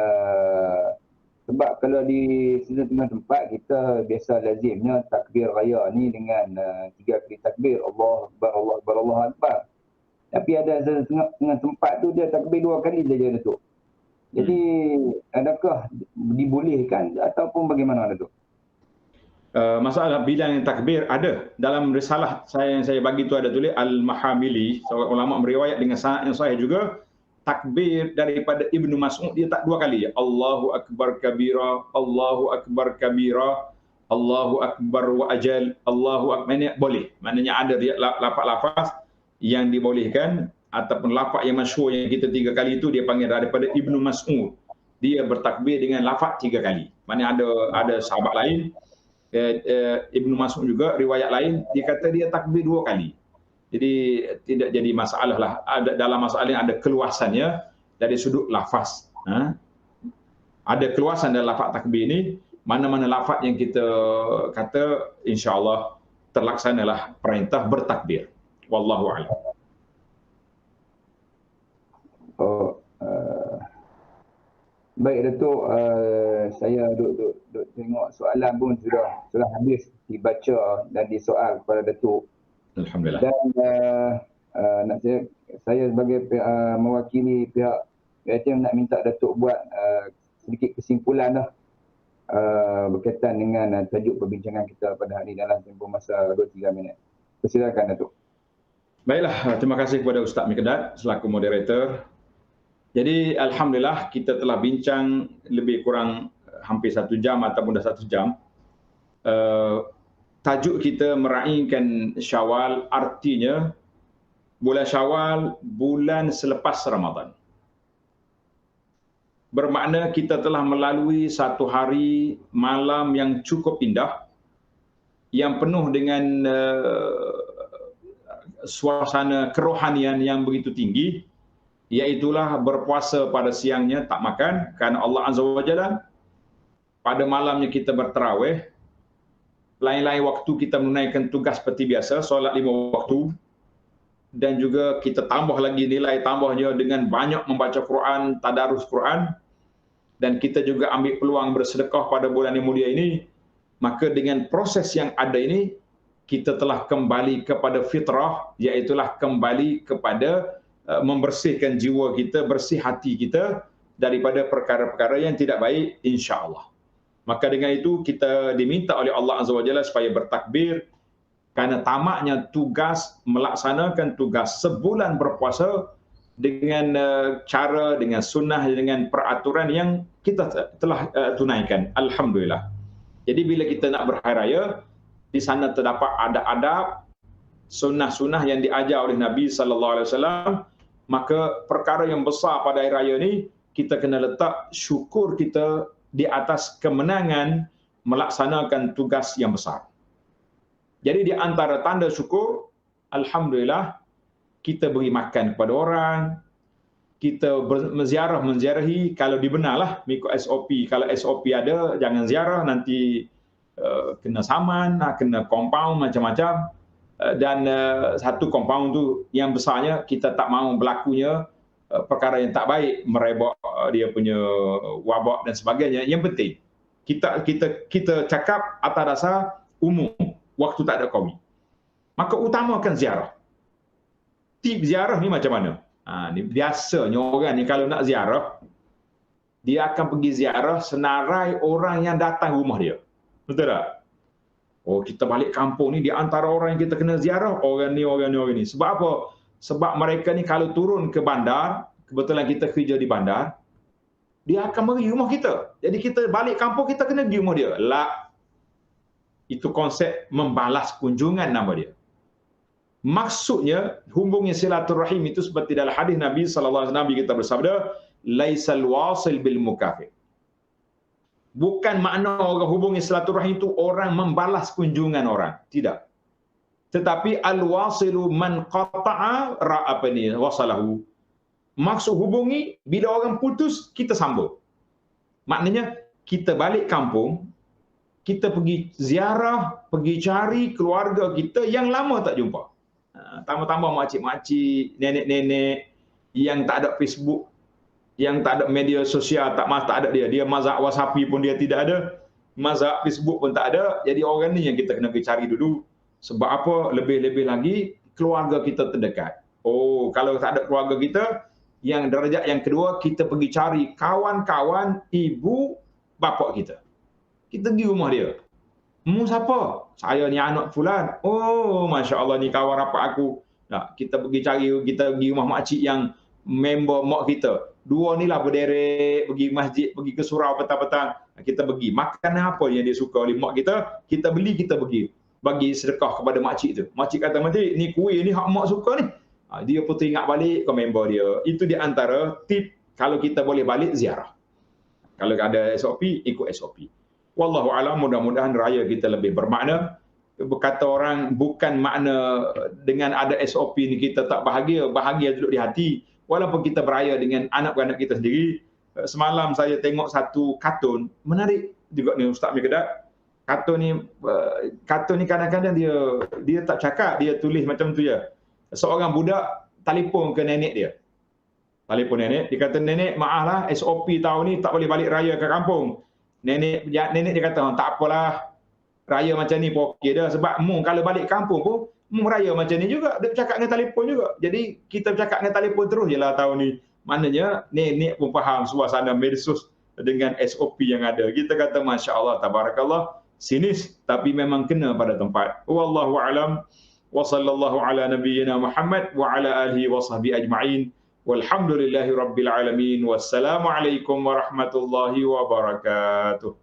sebab kalau di setengah tempat kita biasa lazimnya takbir raya ni dengan 3 kali takbir, Allah Akbar, Allah Akbar, Allah Akbar. Tapi ada setengah tempat tu dia takbir 2 kali saja Datuk. Jadi adakah dibolehkan ataupun bagaimana Datuk? Masalah bidang takbir ada dalam risalah yang saya bagi tu ada tulis Al-Mahamili, seorang ulama meriwayat dengan sanad yang sahih juga, takbir daripada Ibnu Mas'ud dia tak 2 kali. Allahu Akbar kabira, Allahu Akbar kabira, Allahu Akbar wa ajal, Allahu Akbar. Ini boleh. Maknanya ada dia lafaz yang dibolehkan ataupun lafaz yang masyhur yang kita 3 kali itu dia panggil daripada Ibnu Mas'ud. Dia bertakbir dengan lafaz 3 kali. Maknanya ada sahabat lain Ibnu Mas'ud juga riwayat lain dia kata dia takbir 2 kali. Jadi tidak jadi masalah lah. Dalam masalah ini ada keluasannya dari sudut lafaz. Ada keluasan dalam lafaz takbir ini, mana-mana lafaz yang kita kata insya-Allah terlaksanalah perintah bertakbir. Wallahu a'lam. Baik Datuk, saya duk tengok soalan pun sudah habis dibaca dan disoal kepada Datuk. Alhamdulillah. Dan nak saya sebagai mewakili pihak PHTM nak minta Datuk buat sedikit kesimpulan berkaitan dengan tajuk perbincangan kita pada hari ini dalam tempoh masa 2-3 minit. Persilakan Datuk. Baiklah, terima kasih kepada Ustaz Miqdad selaku moderator. Jadi alhamdulillah kita telah bincang lebih kurang hampir 1 jam ataupun dah 1 jam. Tajuk kita meraihkan Syawal, artinya bulan Syawal bulan selepas Ramadan. Bermakna kita telah melalui 1 hari malam yang cukup indah, yang penuh dengan suasana kerohanian yang begitu tinggi, iaitulah berpuasa pada siangnya tak makan kerana Allah Azza wa Jalla. Pada malamnya kita bertarawih. Lain-lain waktu kita menunaikan tugas seperti biasa, solat 5 waktu. Dan juga kita tambah lagi nilai tambahnya dengan banyak membaca Quran, tadarus Quran. Dan kita juga ambil peluang bersedekah pada bulan yang mulia ini. Maka dengan proses yang ada ini, kita telah kembali kepada fitrah, iaitulah kembali kepada membersihkan jiwa kita, bersih hati kita daripada perkara-perkara yang tidak baik, insya-Allah. Maka dengan itu kita diminta oleh Allah Azza wa Jalla supaya bertakbir kerana tamaknya tugas melaksanakan tugas sebulan berpuasa dengan cara, dengan sunnah, dengan peraturan yang kita telah tunaikan. Alhamdulillah. Jadi bila kita nak berhari raya, di sana terdapat adab-adab, sunnah-sunnah yang diajar oleh Nabi sallallahu alaihi wasallam. Maka perkara yang besar pada hari raya ni, kita kena letak syukur kita di atas kemenangan melaksanakan tugas yang besar. Jadi di antara tanda syukur, alhamdulillah, kita beri makan kepada orang, kita menziarahi kalau dibenarlah mengikut SOP. Kalau SOP ada, jangan ziarah, nanti kena saman, kena compound macam-macam. Dan satu compound tu yang besarnya kita tak mahu berlakunya perkara yang tak baik, merebak dia punya wabak dan sebagainya. Yang penting kita cakap atas dasar umum waktu tak ada COVID. Maka utamakan ziarah. Tip ziarah ni macam mana? Ni biasanya orang ni kalau nak ziarah, dia akan pergi ziarah senarai orang yang datang rumah dia. Betul tak? Oh, kita balik kampung ni, di antara orang yang kita kena ziarah, orang ni, orang ni, orang ni. Sebab apa? Sebab mereka ni kalau turun ke bandar, kebetulan kita kerja di bandar, dia akan meri rumah kita. Jadi kita balik kampung, kita kena pergi rumah dia. Lah, itu konsep membalas kunjungan nama dia. Maksudnya, hubungi silaturahim itu seperti dalam hadis Nabi SAW, Nabi kita bersabda, laisal wasil bil mukafir. Bukan makna orang hubungi silaturahim itu orang membalas kunjungan orang. Tidak. Tetapi al-wasilu man qata'a wasalahu. Maksud hubungi, bila orang putus, kita sambung. Maknanya, kita balik kampung, kita pergi ziarah, pergi cari keluarga kita yang lama tak jumpa. Tambah-tambah makcik-makcik, nenek-nenek yang tak ada Facebook, yang tak ada media sosial, tak ada dia. Dia mazhab WhatsApp pun dia tidak ada. Mazhab Facebook pun tak ada. Jadi orang ni yang kita kena pergi cari dulu. Sebab apa? Lebih-lebih lagi, keluarga kita terdekat. Oh, kalau tak ada keluarga kita, yang darjat yang kedua, kita pergi cari kawan-kawan ibu bapa kita. Kita pergi rumah dia. Siapa? Saya ni anak fulan. Oh, Masya Allah ni kawan rapat aku. Nah, kita pergi rumah makcik yang member mak kita. Dua ni lah berderet, pergi masjid, pergi ke surau petang-petang. Kita pergi. Makanan apa yang dia suka oleh mak kita beli, kita pergi. Bagi sedekah kepada makcik tu. Makcik kata, makcik, ni kuih ni hak mak suka ni. Dia pun teringat balik ke member dia. Itu di antara tip kalau kita boleh balik ziarah. Kalau ada SOP, ikut SOP. Wallahu a'lam, mudah-mudahan raya kita lebih bermakna. Berkata orang, bukan makna dengan ada SOP ni kita tak bahagia. Bahagia duduk di hati. Walaupun kita beraya dengan anak-anak kita sendiri. Semalam saya tengok satu kartun, menarik juga ni Ustaz Mikadat. Kartun ni kadang-kadang dia tak cakap, dia tulis macam tu je. Seorang budak telefon ke nenek dia. Telefon nenek, dia kata, nenek maaflah SOP tahun ni tak boleh balik raya ke kampung. Nenek dia kata, tak apalah, raya macam ni pun okey dah. Sebab kalau balik kampung pun, raya macam ni juga, dia bercakap dengan telefon juga. Jadi kita bercakap dengan telefon terus je lah tahun ni. Maknanya nenek pun faham suasana medsos dengan SOP yang ada. Kita kata Masya Allah, Tabarakallah, sinis tapi memang kena pada tempat. Wallahu a'lam, wa sallallahu ala nabiyyina Muhammad wa ala alihi wa sahbihi ajma'in. Walhamdulillahi rabbil alamin. Wassalamualaikum warahmatullahi wabarakatuh.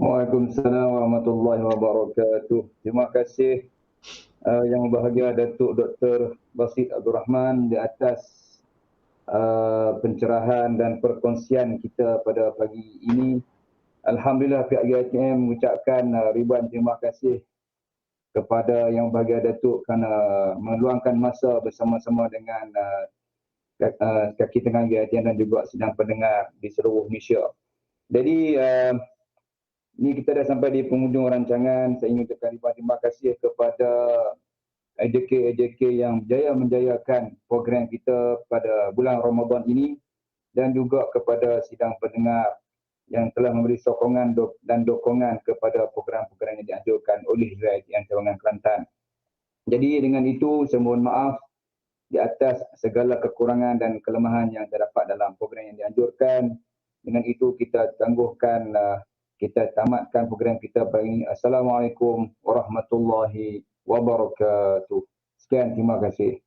Waalaikumsalam warahmatullahi wabarakatuh. Terima kasih yang berbahagia Datuk Dr. Basit Abdul Rahman di atas pencerahan dan perkongsian kita pada pagi ini. Alhamdulillah pihak GITM mengucapkan ribuan terima kasih kepada yang berbahagia Datuk kerana meluangkan masa bersama-sama dengan kaki tengah GITM dan juga sidang pendengar di seluruh Malaysia. Jadi ini kita dah sampai di penghujung rancangan. Saya ingin ucapkan ribuan terima kasih kepada AJK yang berjaya menjayakan program kita pada bulan Ramadan ini dan juga kepada sidang pendengar yang telah memberi sokongan dan dokongan kepada program-program yang dianjurkan oleh GITM Cawangan Kelantan. Jadi dengan itu saya mohon maaf di atas segala kekurangan dan kelemahan yang terdapat dalam program yang dianjurkan. Dengan itu kita tangguhkan kita tamatkan program kita pagi ini. Assalamualaikum warahmatullahi wabarakatuh. Sekian, terima kasih.